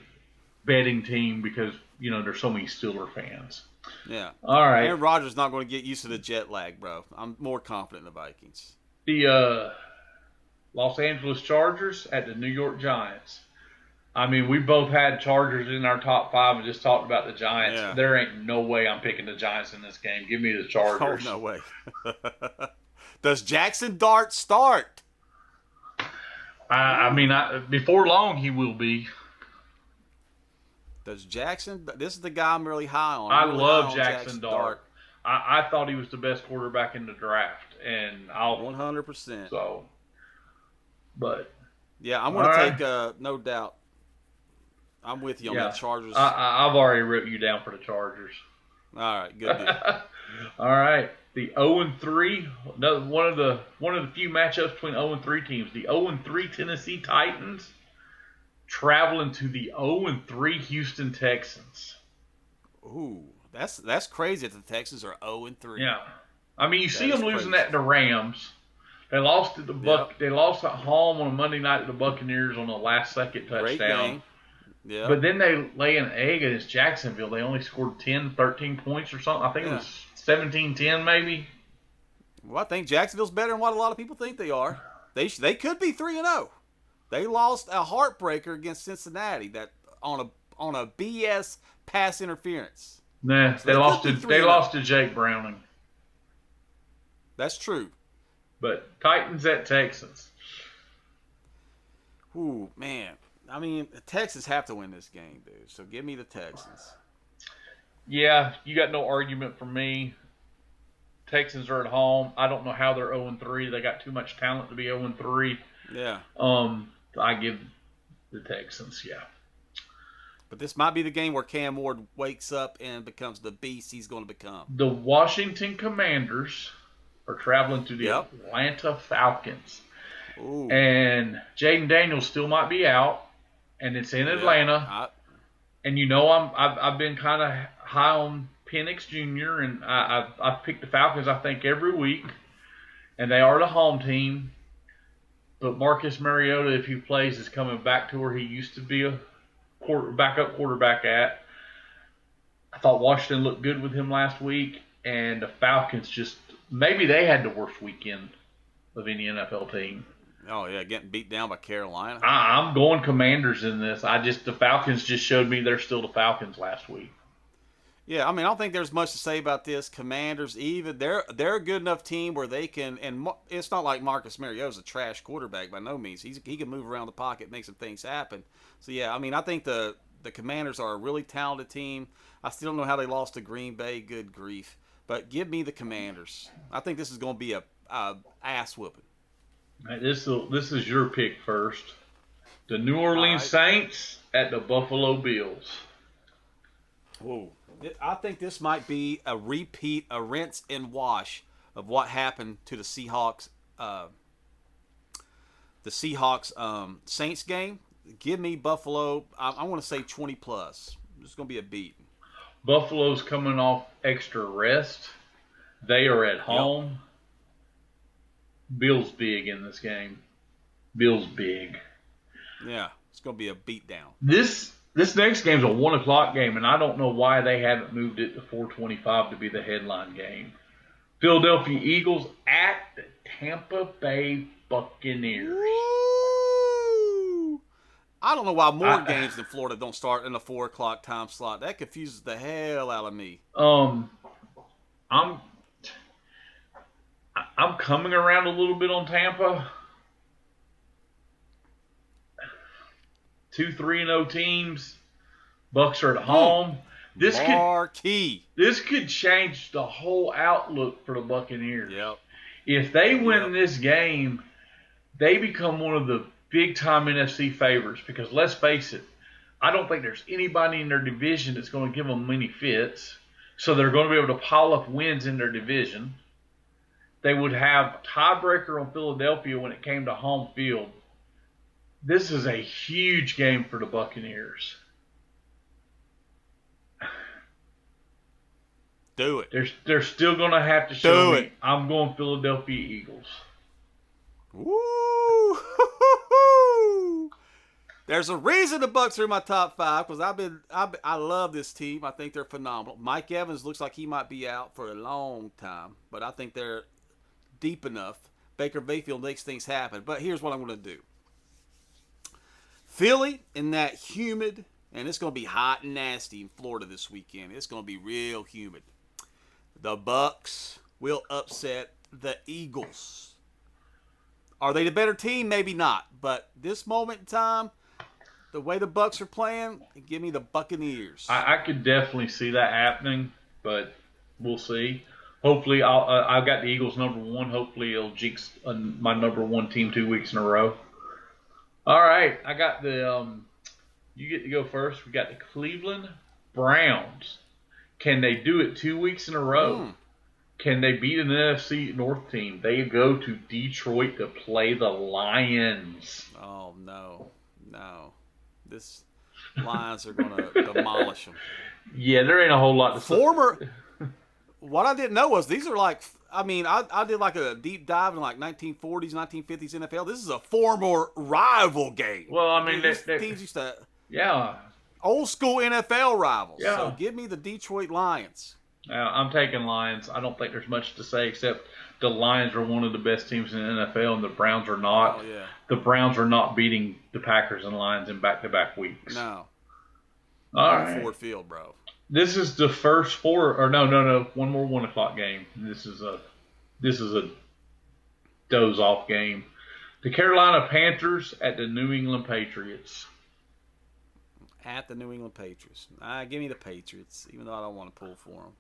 betting team because, there's so many Steeler fans. Yeah. All right. Aaron Rodgers not going to get used to the jet lag, bro. I'm more confident in the Vikings. The Los Angeles Chargers at the New York Giants. I mean, we both had Chargers in our top 5 and just talked about the Giants. Yeah. There ain't no way I'm picking the Giants in this game. Give me the Chargers. Oh, no way. Does Jackson Dart start? Before long he will be. Does Jackson? This is the guy I'm really high on. I love Jackson Dart. I thought he was the best quarterback in the draft, and 100%. So, but yeah, I'm going to take no doubt. I'm with you on the Chargers. I've already wrote you down for the Chargers. All right, good deal. All right, the 0-3. One of the few matchups between 0-3 teams. The 0-3 Tennessee Titans traveling to the 0-3 Houston Texans. Ooh, that's crazy that the Texans are 0-3. Yeah, I mean you see them losing that to Rams. They lost at They lost at home on a Monday night to the Buccaneers on the last second touchdown. Great game. Yeah. But then they lay an egg against Jacksonville. They only scored 10, 13 points or something. I think it was 17-10 maybe. Well, I think Jacksonville's better than what a lot of people think they are. They could be 3-0. They lost a heartbreaker against Cincinnati that on a BS pass interference. Nah, So they lost to Jake Browning. That's true. But Titans at Texans. Ooh, man. I mean, the Texans have to win this game, dude. So give me the Texans. Yeah, you got no argument from me. Texans are at home. I don't know how they're 0-3. They got too much talent to be 0-3. Yeah. I give the Texans, yeah. But this might be the game where Cam Ward wakes up and becomes the beast he's going to become. The Washington Commanders are traveling to the Atlanta Falcons. Ooh. And Jaden Daniels still might be out, and it's in Atlanta. And I've been kind of high on Penix Jr. and I've picked the Falcons I think every week, and they are the home team. But Marcus Mariota, if he plays, is coming back to where he used to be a backup quarterback at. I thought Washington looked good with him last week, and the Falcons maybe they had the worst weekend of any NFL team. Oh, yeah, getting beat down by Carolina. I'm going Commanders in this. The Falcons just showed me they're still the Falcons last week. Yeah, I mean, I don't think there's much to say about this. Commanders, even they're a good enough team where they can, and it's not like Marcus Mariota's a trash quarterback by no means. He can move around the pocket, make some things happen. So yeah, I mean, I think the Commanders are a really talented team. I still don't know how they lost to Green Bay. Good grief! But give me the Commanders. I think this is going to be a ass whooping. Right, this is your pick first. The New Orleans Saints at the Buffalo Bills. Whoa. I think this might be a repeat, a rinse and wash of what happened to the Seahawks. Saints game. Give me Buffalo. I want to say 20 plus. It's going to be a beat. Buffalo's coming off extra rest. They are at home. Yep. Bills big in this game. Bills big. Yeah, it's going to be a beatdown. This next game's a 1 o'clock game, and I don't know why they haven't moved it to 4:25 to be the headline game. Philadelphia Eagles at the Tampa Bay Buccaneers. Woo! I don't know why more I, games in Florida don't start in the 4 o'clock time slot. That confuses the hell out of me. I'm I'm coming around a little bit on Tampa. 2-3-0 teams. Bucks are at home. Marquee. This could change the whole outlook for the Buccaneers. Yep. If they win this game, they become one of the big-time NFC favorites because let's face it, I don't think there's anybody in their division that's going to give them many fits. So they're going to be able to pile up wins in their division. They would have a tiebreaker on Philadelphia when it came to home field. This is a huge game for the Buccaneers. Do it. They're still going to have to show me. I'm going Philadelphia Eagles. Woo! There's a reason the Bucks are in my top 5 because I love this team. I think they're phenomenal. Mike Evans looks like he might be out for a long time, but I think they're deep enough. Baker Mayfield makes things happen. But here's what I'm going to do. Philly in that humid, and it's going to be hot and nasty in Florida this weekend. It's going to be real humid. The Bucks will upset the Eagles. Are they the better team? Maybe not. But this moment in time, the way the Bucks are playing, give me the Buccaneers. I could definitely see that happening, but we'll see. Hopefully, I've got the Eagles #1. Hopefully, it'll jinx my #1 team 2 weeks in a row. All right, I got the. You get to go first. We got the Cleveland Browns. Can they do it 2 weeks in a row? Can they beat an NFC North team? They go to Detroit to play the Lions. Oh no. This Lions are going to demolish them. Yeah, there ain't a whole lot to What I didn't know was these are like, I did like a deep dive in like 1940s, 1950s NFL. This is a former rival game. Well, these teams used to, yeah, old school NFL rivals. Yeah. So give me the Detroit Lions. I'm taking Lions. I don't think there's much to say except the Lions are one of the best teams in the NFL, and the Browns are not. Oh, yeah. The Browns are not beating the Packers and Lions in back-to-back weeks. No. All right. Ford Field, bro. This is the first one more 1 o'clock game. This is a doze off game. The Carolina Panthers at the New England Patriots. At the New England Patriots. Give me the Patriots, even though I don't want to pull for them.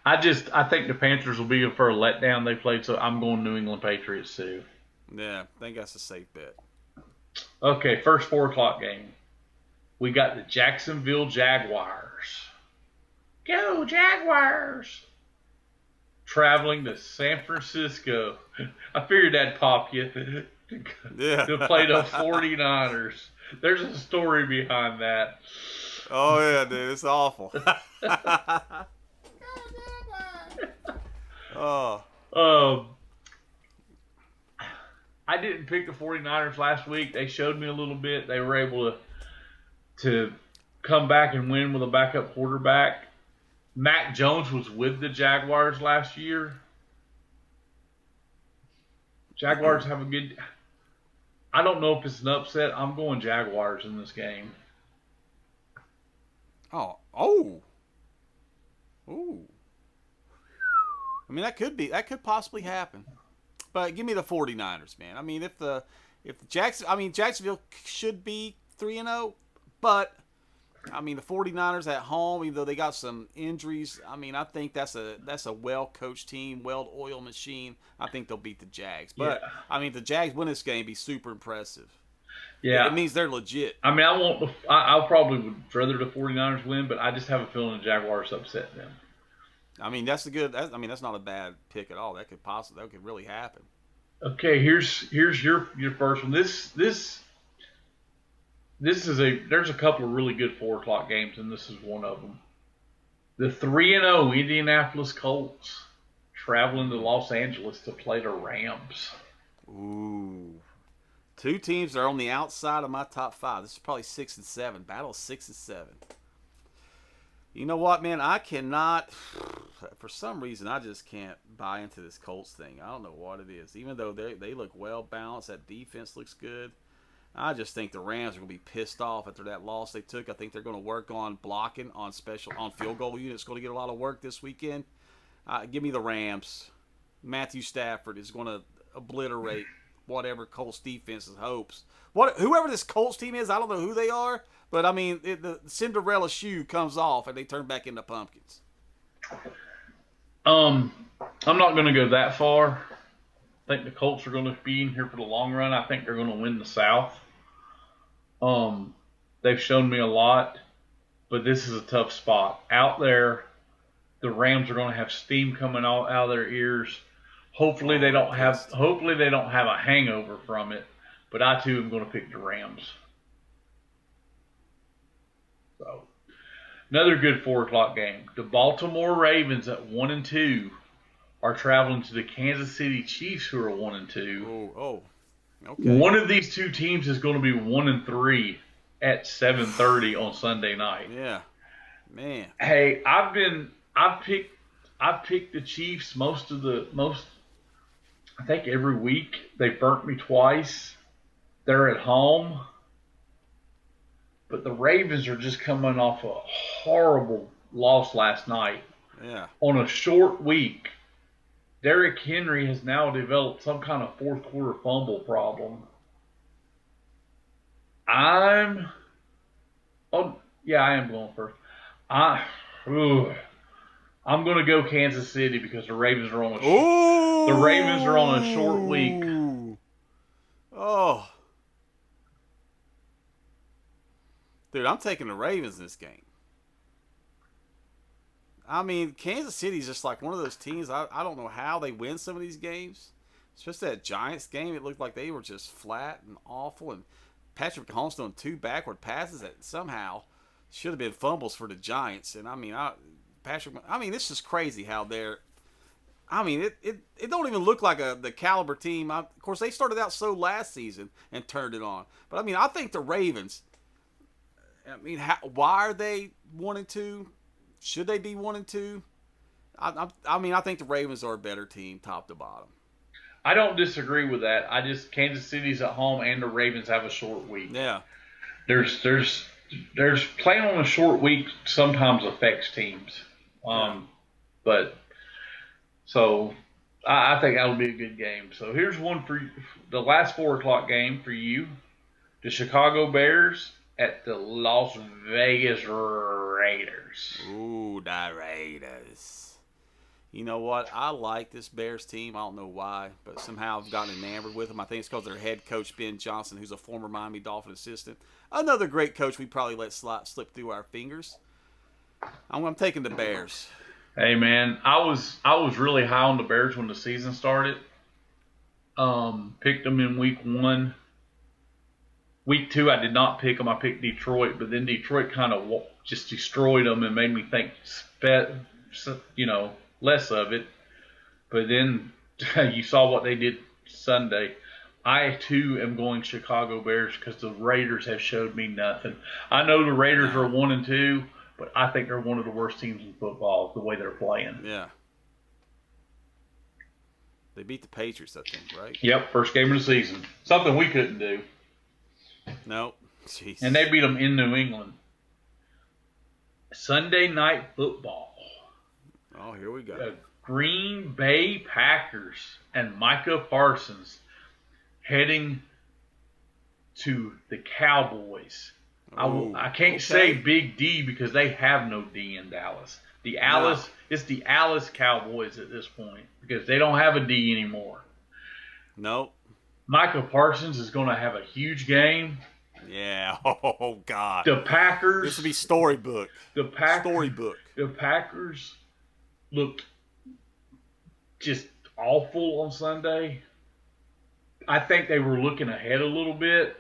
I think the Panthers will be in for a letdown. They played, so I'm going New England Patriots too. Yeah, I think that's a safe bet. Okay, first 4 o'clock game. We got the Jacksonville Jaguars. Go Jaguars! Traveling to San Francisco. I figured that'd pop you. To play the 49ers. There's a story behind that. Oh, yeah, dude. It's awful. I didn't pick the 49ers last week. They showed me a little bit. They were able to come back and win with a backup quarterback. Mac Jones was with the Jaguars last year. Jaguars have a good... I don't know if it's an upset. I'm going Jaguars in this game. Oh. That could possibly happen. But give me the 49ers, man. Jacksonville should be 3-0, but the 49ers at home, even though they got some injuries, I think that's a well-coached team, well-oiled machine. I think they'll beat the Jags. But if the Jags win this game, it'd be super impressive. Yeah. It means they're legit. I probably would rather the 49ers win, but I just have a feeling the Jaguars upset them. That's not a bad pick at all. That could really happen. Okay, here's your first one. There's a couple of really good 4 o'clock games, and this is one of them. The 3-0 Indianapolis Colts traveling to Los Angeles to play the Rams. Ooh. Two teams that are on the outside of my top five. This is probably 6 and 7. Battle of 6 and 7. You know what, man? I cannot. For some reason, I just can't buy into this Colts thing. I don't know what it is. Even though they look well balanced, that defense looks good. I just think the Rams are going to be pissed off after that loss they took. I think they're going to work on blocking, on field goal units. Going to get a lot of work this weekend. Give me the Rams. Matthew Stafford is going to obliterate whatever Colts defense's hopes. Whoever this Colts team is, I don't know who they are, but I mean the Cinderella shoe comes off and they turn back into pumpkins. I'm not going to go that far. I think the Colts are going to be in here for the long run. I think they're going to win the South. They've shown me a lot, but this is a tough spot. Out there, the Rams are going to have steam coming out of their ears. Hopefully they don't have a hangover from it, but I too am going to pick the Rams. So, another good 4:00 game. The Baltimore Ravens at 1-2 are traveling to the Kansas City Chiefs, who are 1-2. Oh, okay. One of these two teams is going to be 1-3 at 7:30 on Sunday night. Yeah, man. Hey, I've picked the Chiefs I think every week. They burnt me twice. They're at home. But the Ravens are just coming off a horrible loss last night. Yeah. On a short week, Derrick Henry has now developed some kind of fourth quarter fumble problem. I am going first. I'm going to go Kansas City because the Ravens are on a short week. Oh. Dude, I'm taking the Ravens in this game. I mean, Kansas City's just like one of those teams. I don't know how they win some of these games. Especially that Giants game. It looked like they were just flat and awful. And Patrick Mahomes throwing 2 backward passes that somehow should have been fumbles for the Giants. And I mean, this is crazy how they're. I mean, it don't even look like the caliber team. Of course, they started out so last season and turned it on. But I mean, I think the Ravens. I mean, why are they 1-2? Should they be 1-2? I mean, I think the Ravens are a better team, top to bottom. I don't disagree with that. Kansas City's at home and the Ravens have a short week. Yeah. There's playing on a short week sometimes affects teams. But so I think that'll be a good game. So here's one for the last 4:00 game for you. The Chicago Bears at the Las Vegas Raiders. Ooh, the Raiders. You know what? I like this Bears team. I don't know why, but somehow I've gotten enamored with them. I think it's because their head coach, Ben Johnson, who's a former Miami Dolphin assistant. Another great coach we probably let slip through our fingers. I'm taking the Bears. Hey, man, I was really high on the Bears when the season started. Picked them in week 1. Week 2, I did not pick them. I picked Detroit, but then Detroit kind of just destroyed them and made me think, less of it. But then you saw what they did Sunday. I, too, am going Chicago Bears because the Raiders have showed me nothing. I know the Raiders are 1-2, but I think they're one of the worst teams in football the way they're playing. Yeah. They beat the Patriots, I think, right? Yep, first game of the season. Something we couldn't do. Nope. Jeez. And they beat them in New England. Sunday night football. Oh, here we go. The Green Bay Packers and Micah Parsons heading to the Cowboys. I can't say Big D because they have no D in Dallas. It's the Alice Cowboys at this point because they don't have a D anymore. Nope. Micah Parsons is going to have a huge game. Yeah. Oh, God. The Packers. This will be storybook. Storybook. The Packers looked just awful on Sunday. I think they were looking ahead a little bit.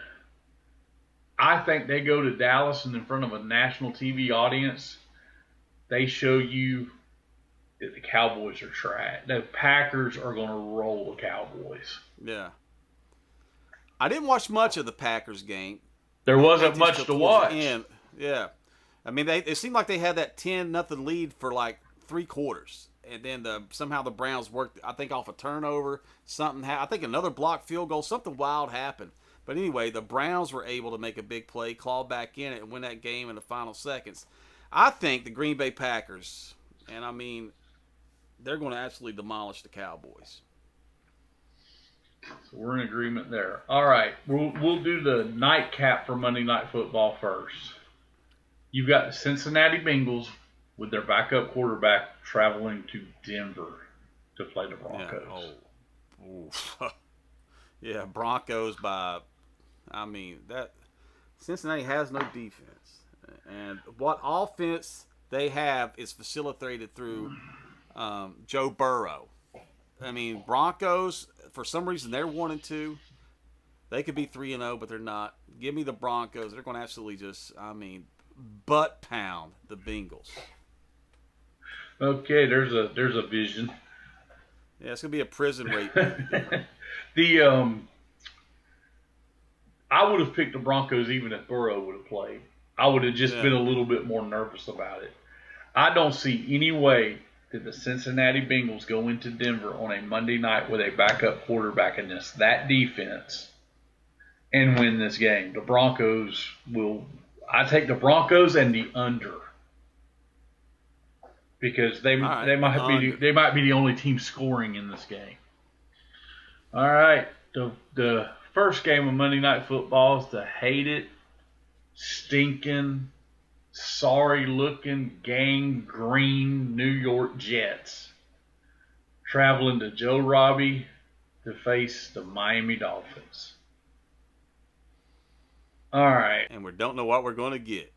I think they go to Dallas and in front of a national TV audience, they show you the Cowboys are trash. The Packers are going to roll the Cowboys. Yeah. I didn't watch much of the Packers game. There I didn't pay wasn't attention much till to towards the watch. end. Yeah. I mean, it seemed like they had that 10-0 lead for like 3 quarters. And then somehow the Browns worked, I think, off a turnover. I think another blocked field goal. Something wild happened. But anyway, the Browns were able to make a big play, claw back in it, and win that game in the final seconds. I think the Green Bay Packers, and I mean, they're going to absolutely demolish the Cowboys. So we're in agreement there. All right, we'll do the nightcap for Monday Night Football first. You've got the Cincinnati Bengals with their backup quarterback traveling to Denver to play the Yeah. Broncos. Oh. Yeah, Broncos by. I mean that Cincinnati has no defense, and what offense they have is facilitated through Joe Burrow. I mean, Broncos for some reason they're 1-2. They could be 3-0, but they're not. Give me the Broncos. They're going to absolutely just, I mean, butt pound the Bengals. Okay, there's a vision. Yeah, it's going to be a prison rape movie, dude. The I would have picked the Broncos even if Burrow would have played. I would have just Yeah. been a little bit more nervous about it. I don't see any way that the Cincinnati Bengals go into Denver on a Monday night with a backup quarterback against that defense and win this game. The Broncos will. I take the Broncos and the under because they All right, they might be under. they might be the only team scoring in this game. All right, the first game of Monday Night Football is the hated, stinking, sorry-looking, gangrene New York Jets traveling to Joe Robbie to face the Miami Dolphins. All right. And we don't know what we're going to get.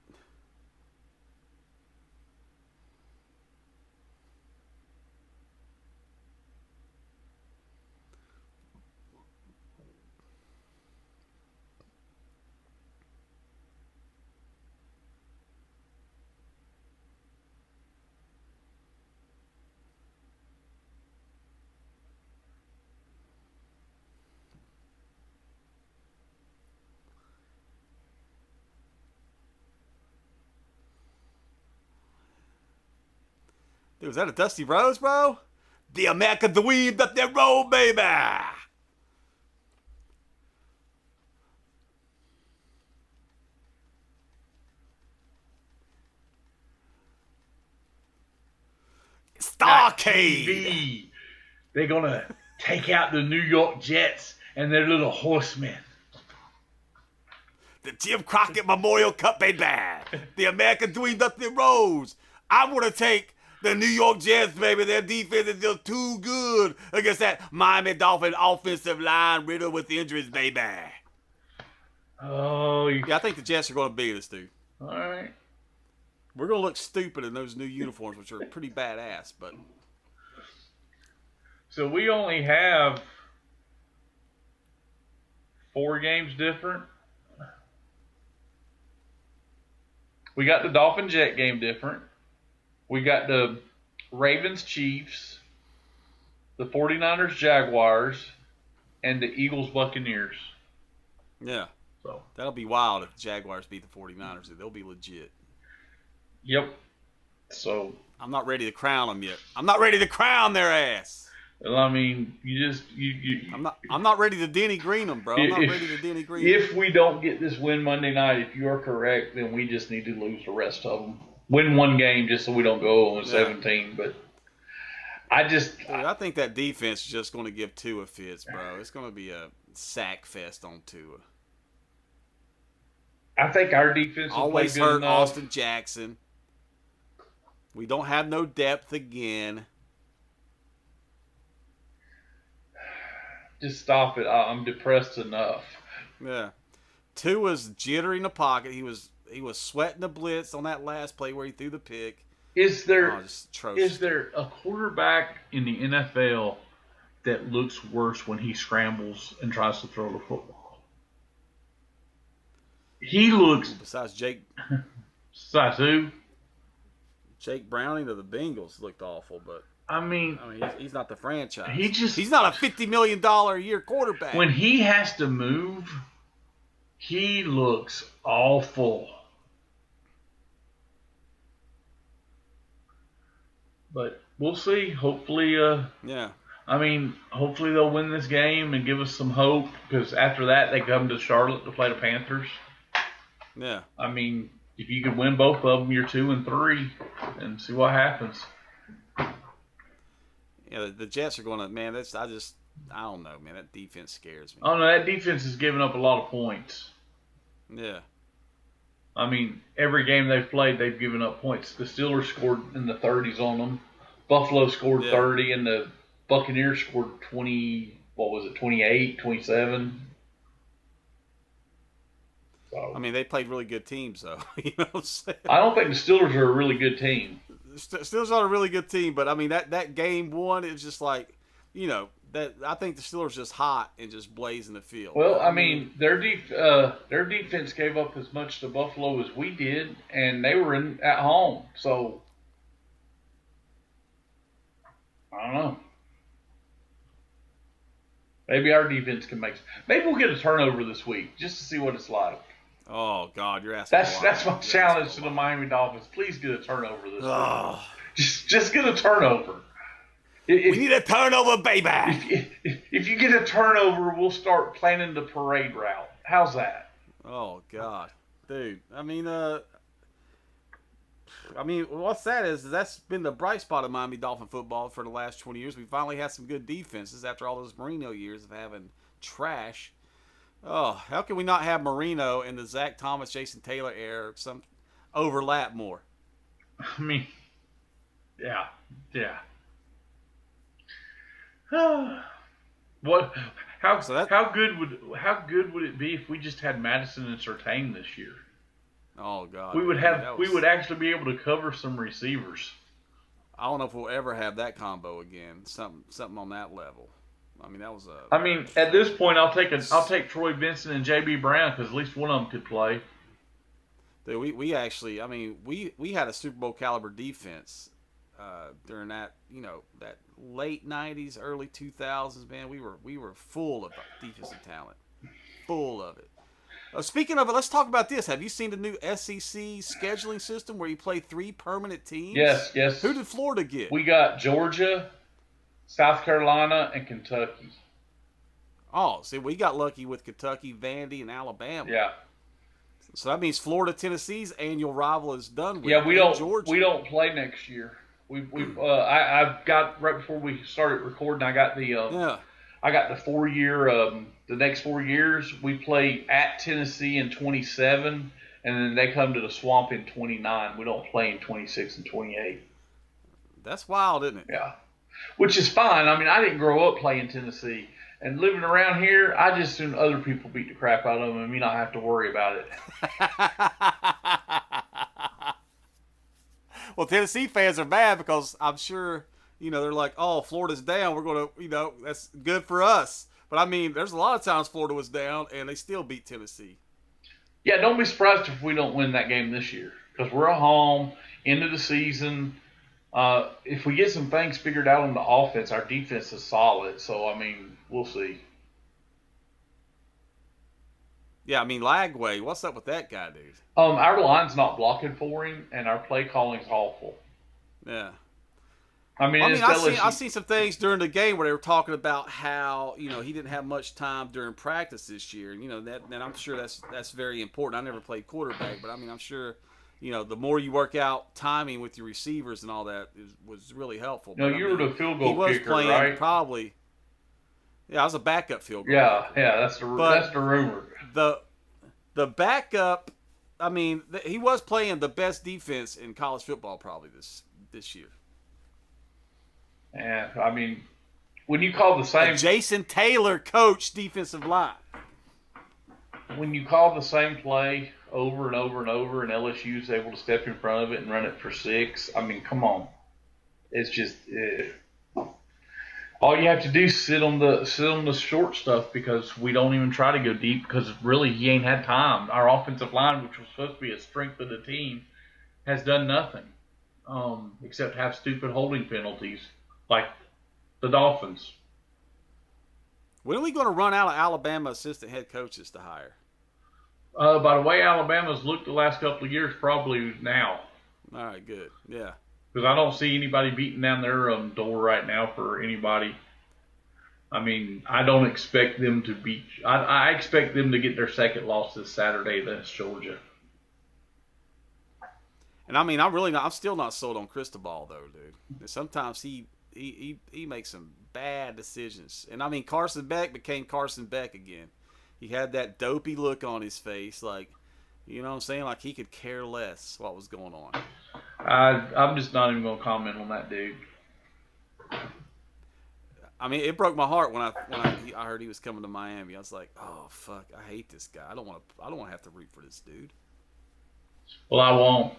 Dude, was that a Dusty Rose, bro? The American Dweeb that they roll, baby. Got Starcade. TV. They're going to take out the New York Jets and their little horsemen. The Jim Crockett Memorial Cup, baby. The American Dweeb that they rose. I want to take the New York Jets, baby. Their defense is just too good against that Miami Dolphin offensive line riddled with injuries, baby. Oh, Yeah, I think the Jets are going to beat us, dude. all right. We're going to look stupid in those new uniforms, which are pretty badass, but So we only have 4 games different. We got the Dolphin Jet game different. We got the Ravens Chiefs, the 49ers Jaguars, and the Eagles Buccaneers. yeah. So, That'll be wild if the Jaguars beat the 49ers. They'll be legit. yep. So, I'm not ready to crown them yet. I'm not ready to crown their ass. I mean, you I'm not ready to Denny Green them, bro. I'm not ready to Denny Green them. if we don't get this win Monday night, if you are correct, then we just need to lose the rest of them. Win 1 game just so we don't go 0-17. But Dude, I think that defense is just going to give Tua fits, bro. It's going to be a sack fest on Tua. I think our defense will play Always good hurt enough. Austin Jackson. We don't have no depth again. Just stop it. I'm depressed enough. Yeah. Tua's jittery in the pocket. He was sweating the blitz on that last play where he threw the pick. Is there Just atrocious. is there a quarterback in the NFL that looks worse when he scrambles and tries to throw the football? He looks Besides Jake Sasu. Jake Browning of the Bengals looked awful, but I mean, he's not the franchise. he just He's not a $50 million a year quarterback. when he has to move, he looks awful. But we'll see. Hopefully, yeah. Hopefully they'll win this game and give us some hope. Because after that, they come to Charlotte to play the Panthers. Yeah. I mean, if you could win both of them, you're 2-3, and see what happens. Yeah, the Jets are going to, man. I don't know, man. That defense scares me. Oh no, that defense is giving up a lot of points. Yeah. I mean, every game they've played, they've given up points. The Steelers scored in the 30s on them. Buffalo scored 30, and the Buccaneers scored 20. What was it? 28, 27. So, I mean, they played really good teams, though. You know what I'm saying? I don't think the Steelers are a really good team. Steelers are a really good team, but I mean that game one is just like, that I think the Steelers just hot and just blazing the field. Well, I mean their defense gave up as much to Buffalo as we did, and they were at home. So I don't know. Maybe our defense can make. Maybe we'll get a turnover this week just to see what it's like. Oh God, you're asking. That's my challenge to the Miami Dolphins. Please get a turnover this week. Just get a turnover. We need a turnover, baby. If you get a turnover, we'll start planning the parade route. How's that? Oh God, dude. I mean, what's that is that's been the bright spot of Miami Dolphin football for the last 20 years. We finally had some good defenses after all those Marino years of having trash. Oh, how can we not have Marino in the Zach Thomas, Jason Taylor era some overlap more? I mean, yeah. What? How good would it be if we just had Madison and Surtain this year? Oh God, we would actually be able to cover some receivers. I don't know if we'll ever have that combo again. Something on that level. I mean, that was a. I mean, at this point, I'll take Troy Vincent and J.B. Brown because at least one of them could play. Dude, we actually, we had a Super Bowl caliber defense during that, that late '90s, early 2000s. Man, we were full of defensive talent, full of it. Speaking of it, let's talk about this. Have you seen the new SEC scheduling system where you play 3 permanent teams? Yes. Who did Florida get? We got Georgia, South Carolina, and Kentucky. Oh, see, we got lucky with Kentucky, Vandy, and Alabama. Yeah. So that means Florida, Tennessee's annual rival is done with. Yeah, we don't play next year. I've got right before we started recording. I got the 4 year. The next 4 years we play at Tennessee in 27, and then they come to the Swamp in 29. We don't play in 26 and 28. That's wild, isn't it? Yeah. Which is fine. I mean, I didn't grow up playing Tennessee. And living around here, I just assume other people beat the crap out of them and me not have to worry about it. Well, Tennessee fans are mad because I'm sure, they're like, oh, Florida's down. We're going to, that's good for us. But, I mean, there's a lot of times Florida was down and they still beat Tennessee. Yeah, don't be surprised if we don't win that game this year because we're at home, end of the season. If we get some things figured out on the offense, our defense is solid. So, I mean, we'll see. Yeah, I mean, Lagway, what's up with that guy, dude? Our line's not blocking for him, and our play calling's awful. Yeah. I seen some things during the game where they were talking about how, he didn't have much time during practice this year. And, and I'm sure that's very important. I never played quarterback, but, I'm sure – the more you work out timing with your receivers and all that was really helpful. No, you were the field goal kicker, right? Probably. Yeah, I was a backup field goal kicker. Yeah, that's the rumor. The backup, he was playing the best defense in college football probably this year. Yeah, when you call the same Jason Taylor coach defensive line. When you call the same play over and over and over, and LSU is able to step in front of it and run it for 6. Come on. It's just all you have to do is sit on the short stuff because we don't even try to go deep because really he ain't had time. Our offensive line, which was supposed to be a strength of the team, has done nothing. except have stupid holding penalties like the Dolphins. When are we going to run out of Alabama assistant head coaches to hire? By the way Alabama's looked the last couple of years, probably now. All right, good. Yeah. Because I don't see anybody beating down their door right now for anybody. I mean, I don't expect them to beat. I expect them to get their second loss this Saturday against Georgia. And I mean, I'm still not sold on Cristobal though, dude. Sometimes he makes some bad decisions. And I mean, Carson Beck became Carson Beck again. He had that dopey look on his face, like, you know what I'm saying? Like he could care less what was going on. I'm just not even going to comment on that dude. I mean, it broke my heart when I heard he was coming to Miami. I was like, oh fuck, I hate this guy. I don't want to have to root for this dude. Well, I won't.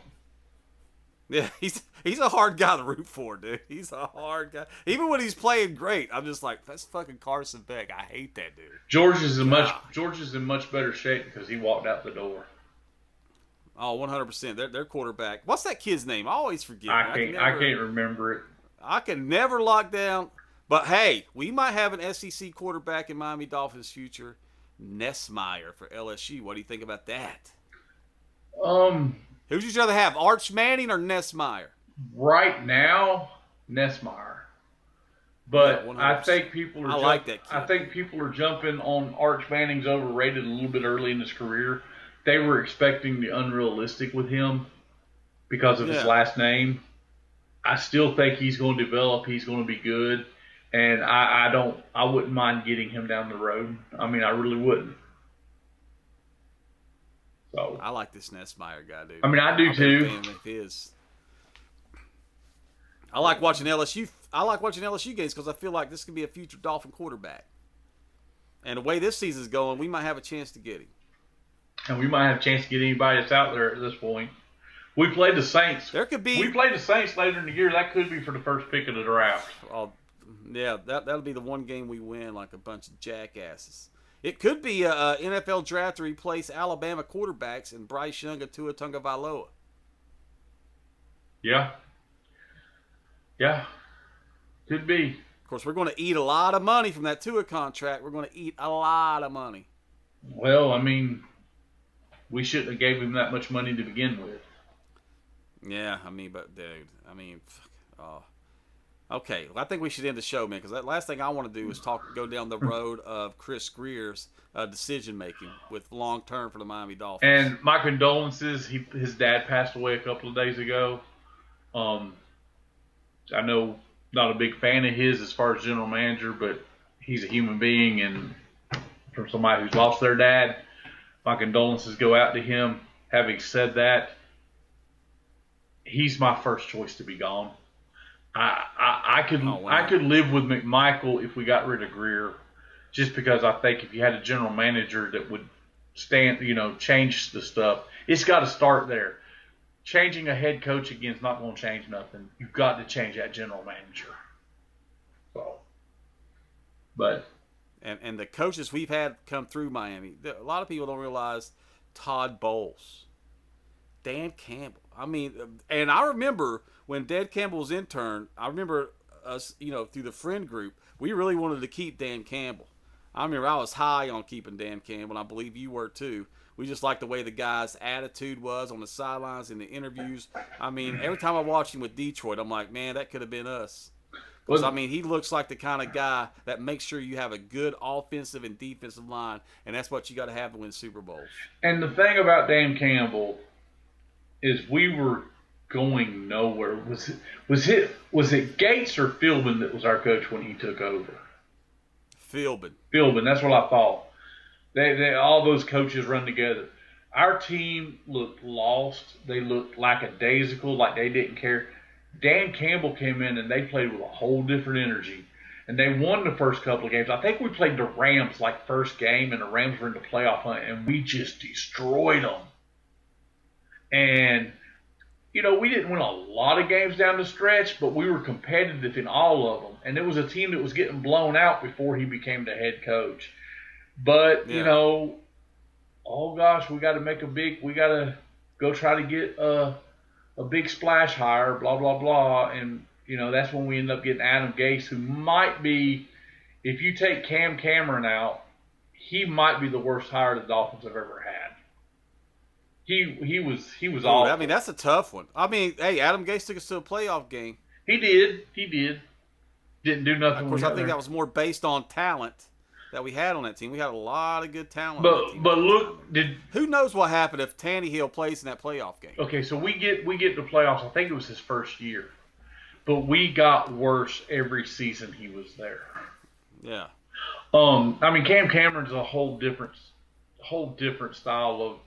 Yeah, he's a hard guy to root for, dude. He's a hard guy. Even when he's playing great, I'm just like, that's fucking Carson Beck. I hate that dude. George is in much better shape because he walked out the door. Oh, 100%. Their quarterback. What's that kid's name? I always forget. I can't remember it. I can never lock down. But hey, we might have an SEC quarterback in Miami Dolphins' future. Nessmeyer for LSU. What do you think about that? Who'd you rather have, Arch Manning or Nessmeyer? Right now, Nessmeyer. But yeah, I think people are. like that kid. I think people are jumping on Arch Manning's overrated a little bit early in his career. They were expecting the unrealistic with him because of his last name. I still think he's going to develop. He's going to be good, and I wouldn't mind getting him down the road. I mean, I really wouldn't. So I like this Nessmeyer guy, dude. I mean, I do too. I like watching LSU. I like watching LSU games because I feel like this could be a future Dolphin quarterback. And the way this season's going, we might have a chance to get him. And we might have a chance to get anybody that's out there at this point. We played the Saints. There could be. We played the Saints later in the year. That could be for the first pick of the draft. Oh, yeah, that'll be the one game we win like a bunch of jackasses. It could be a NFL draft to replace Alabama quarterbacks and Bryce Young and Tua Tagovailoa. Yeah. Yeah. Could be. Of course, we're going to eat a lot of money from that Tua contract. We're going to eat a lot of money. Well, I mean, we shouldn't have gave him that much money to begin with. Yeah, I mean, but dude, okay, well, I think we should end the show, man, because that last thing I want to do is go down the road of Chris Greer's decision making with long term for the Miami Dolphins. And my condolences. His dad passed away a couple of days ago. I know not a big fan of his as far as general manager, but he's a human being, and from somebody who's lost their dad, my condolences go out to him. Having said that, he's my first choice to be gone. I could live with McMichael if we got rid of Greer, just because I think if you had a general manager that would change the stuff, it's got to start there. Changing a head coach again is not going to change nothing. You've got to change that general manager. So, but and the coaches we've had come through Miami, a lot of people don't realize Todd Bowles, Dan Campbell. I mean, and I remember when Dan Campbell was intern, I remember us, through the friend group, we really wanted to keep Dan Campbell. I remember I was high on keeping Dan Campbell, and I believe you were too. We just liked the way the guy's attitude was on the sidelines in the interviews. I mean, every time I watched him with Detroit, I'm like, man, that could have been us. Because, I mean, he looks like the kind of guy that makes sure you have a good offensive and defensive line, and that's what you got to have to win Super Bowls. And the thing about Dan Campbell is we were going nowhere. Was it Gates or Philbin that was our coach when he took over? Philbin. That's what I thought. They all those coaches run together. Our team looked lost. They looked lackadaisical, like they didn't care. Dan Campbell came in and they played with a whole different energy. And they won the first couple of games. I think we played the Rams like first game, and the Rams were in the playoff hunt, and we just destroyed them. And, we didn't win a lot of games down the stretch, but we were competitive in all of them. And it was a team that was getting blown out before he became the head coach. But, oh gosh, we got to go try to get a a big splash hire, blah blah blah, and that's when we end up getting Adam Gase, who might be, if you take Cam Cameron out, he might be the worst hire the Dolphins have ever had. He was Ooh, I awful. mean, that's a tough one. I mean, hey, Adam Gase took us to a playoff game. He did. Didn't do nothing. Of course, I think that was more based on talent that we had on that team. We had a lot of good talent on that team. But look, who knows what happened if Tannehill plays in that playoff game? Okay, so we get to playoffs. I think it was his first year, but we got worse every season he was there. Yeah. I mean, Cam Cameron's a whole different style of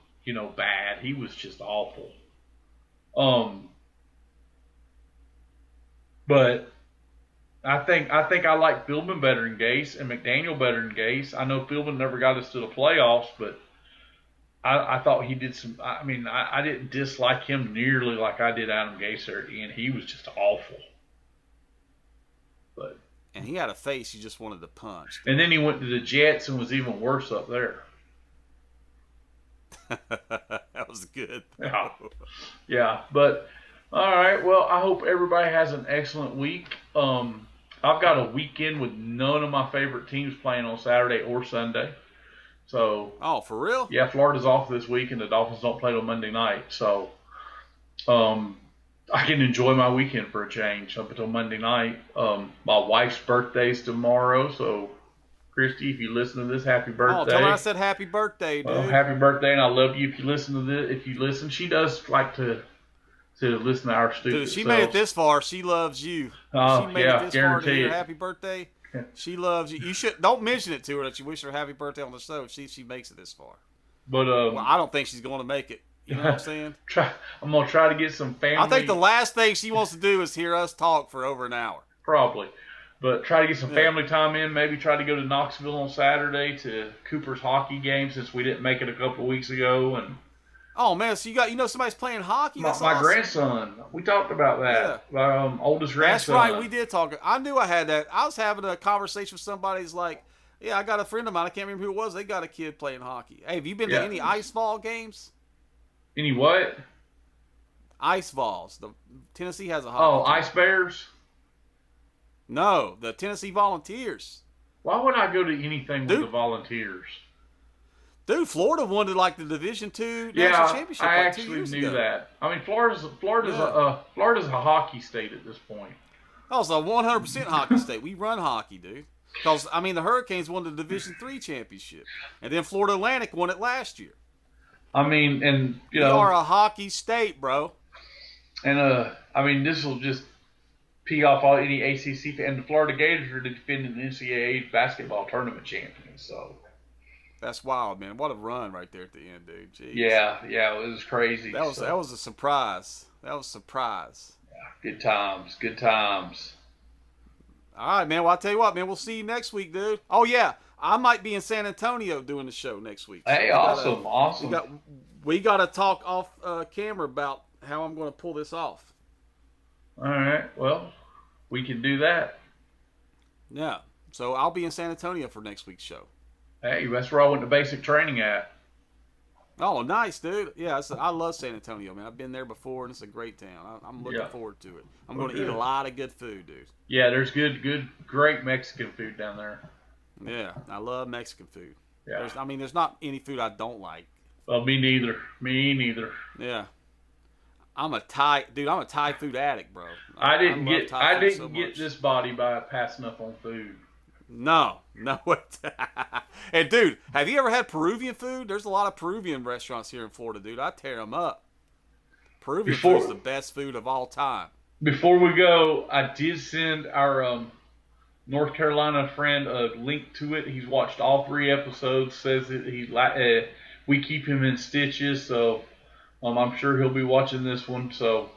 bad. He was just awful. But I think I like Philbin better than Gase and McDaniel better than Gase. I know Philbin never got us to the playoffs, but I thought he did some. I mean, I didn't dislike him nearly like I did Adam Gase, and he was just awful. And he had a face you just wanted to punch. And then he went to the Jets and was even worse up there. That was good. Yeah, but all right. Well, I hope everybody has an excellent week. I've got a weekend with none of my favorite teams playing on Saturday or Sunday. So. Oh, for real? Yeah, Florida's off this week, and the Dolphins don't play till Monday night. So, I can enjoy my weekend for a change up until Monday night. My wife's birthday's tomorrow, so Christy, if you listen to this, happy birthday. Oh, tell her I said happy birthday, dude. Happy birthday, and I love you if you listen to this. If you listen, she does like to listen to our stupid Dude, she selves. made it this far. She loves you. Oh, she made yeah, it this far to guarantee hear it. happy birthday. She loves you. You should don't mention it to her that you wish her happy birthday on the show if she makes it this far. But well, I don't think she's going to make it. You know what I'm saying? I'm gonna try to get some family. I think the last thing she wants to do is hear us talk for over an hour. Probably. But try to get some family time in. Maybe try to go to Knoxville on Saturday to Cooper's hockey game since we didn't make it a couple of weeks ago. And oh man, so somebody's playing hockey. My awesome. grandson. We talked about that. Yeah. Oldest grandson. That's right. We did talk. I knew I had that. I was having a conversation with somebody who's like, yeah, I got a friend of mine. I can't remember who it was. They got a kid playing hockey. Hey, have you been to any ice ball games? Any what? Ice balls. The Tennessee has a hockey. Oh, team. Ice Bears? No, the Tennessee Volunteers. Why would I go to anything with the Volunteers? Dude, Florida won the Division II national championship. I like 2 actually years knew ago. that. I mean, Florida's a hockey state at this point. Oh, it's a 100% hockey state. We run hockey, dude. Because I mean, the Hurricanes won the Division III championship, and then Florida Atlantic won it last year. I mean, and we are a hockey state, bro. And I mean, this will just pee off any ACC fan. And the Florida Gators are the defending NCAA basketball tournament champions. So that's wild, man. What a run right there at the end, dude. Jeez. Yeah, it was crazy. That was a surprise. That was a surprise. Yeah, good times. All right, man. Well, I'll tell you what, man. We'll see you next week, dude. Oh yeah. I might be in San Antonio doing the show next week. Hey, so awesome. We got to talk off camera about how I'm going to pull this off. All right. Well, we can do that. Yeah. So I'll be in San Antonio for next week's show. Hey, that's where I went to basic training at. Oh, nice, dude. Yeah, I love San Antonio, man. I've been there before, and it's a great town. I'm looking forward to it. I'm going to eat a lot of good food, dude. Yeah, there's great Mexican food down there. Yeah, I love Mexican food. Yeah. There's not any food I don't like. Well, me neither. Yeah. I'm a Thai food addict, bro. I didn't get this body by passing up on food. No. And dude, have you ever had Peruvian food? There's a lot of Peruvian restaurants here in Florida, dude. I tear them up. Peruvian food is the best food of all time. Before we go, I did send our North Carolina friend a link to it. He's watched all 3 episodes. Says that we keep him in stitches, so I'm sure he'll be watching this one. So,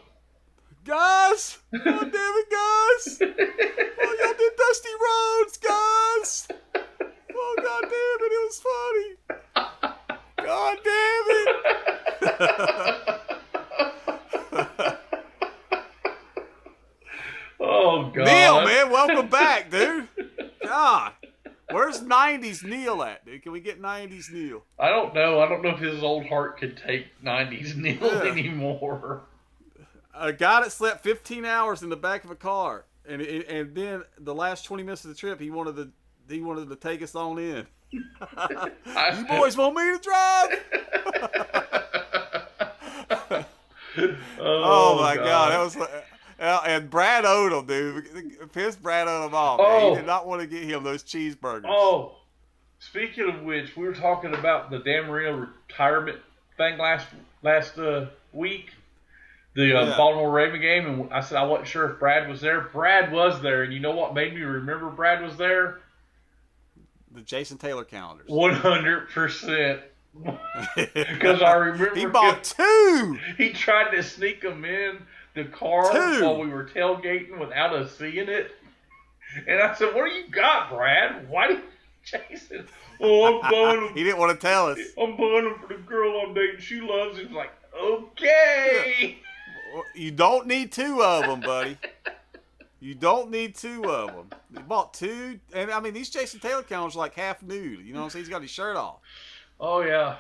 guys, oh damn it, guys! Oh, y'all did Dusty Rhodes, guys! Oh god damn it, it was funny. God damn it! Oh god, Neil, man, welcome back, dude. God. Where's 90s Neil at, dude? Can we get 90s Neil? I don't know. I don't know if his old heart could take 90s Neil anymore. A guy that slept 15 hours in the back of a car, and then the last 20 minutes of the trip, he wanted to take us on in. You boys want me to drive? Oh my God, that was. And Brad Odom, dude, pissed Brad Odom off. Man. He did not want to get him those cheeseburgers. Oh, speaking of which, we were talking about the Dan Marino retirement thing last week, the Baltimore Raven game, and I said I wasn't sure if Brad was there. Brad was there, and you know what made me remember Brad was there? The Jason Taylor calendars. 100%. Because I remember he bought two. He tried to sneak them in the car while we were tailgating without us seeing it. And I said, "What do you got, Brad? Why do you Jason? Oh, I'm buying them." He didn't want to tell us. "I'm buying them for the girl I'm dating. She loves it." He's like, "Okay." You don't need two of them, buddy. You don't need two of them. He bought two, and I mean these Jason Taylor calendars are like half nude. You know what I'm saying? He's got his shirt off. Oh yeah.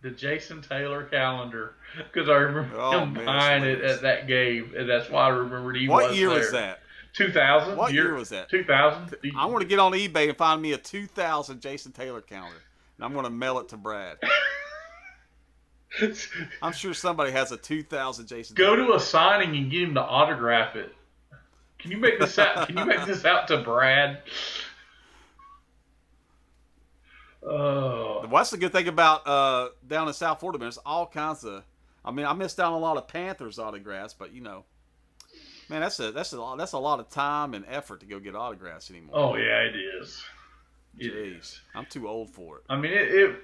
The Jason Taylor calendar, because I remember him buying it at that game, and that's why I remembered he was there. What year was that? 2000. What year was that? 2000. I want to get on eBay and find me a 2000 Jason Taylor calendar, and I'm going to mail it to Brad. I'm sure somebody has a 2000 Jason. Go Taylor. to a signing and get him to autograph it. Can you make this out? Can you make this out to Brad? Oh. Well, that's the good thing about down in South Florida, man. There's all kinds of. I mean, I missed out on a lot of Panthers autographs, but you know, man, that's a lot of time and effort to go get autographs anymore. Oh yeah, it is. Jeez, I'm too old for it. I mean, it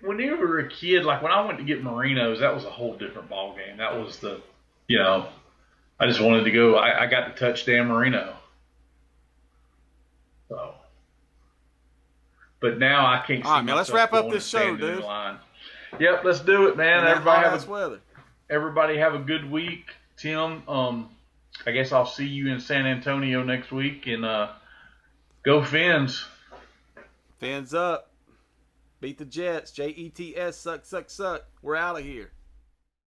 when you were a kid, like when I went to get Marinos, that was a whole different ball game. That was I just wanted to go. I got to touch Dan Marino. So, but now I can't see. All right, man. Let's wrap up this show, dude. Yep, let's do it, man. Weather. Everybody have a good week. Tim, I guess I'll see you in San Antonio next week, and go Fins. Fins up. Beat the Jets. Jets. Suck. We're out of here.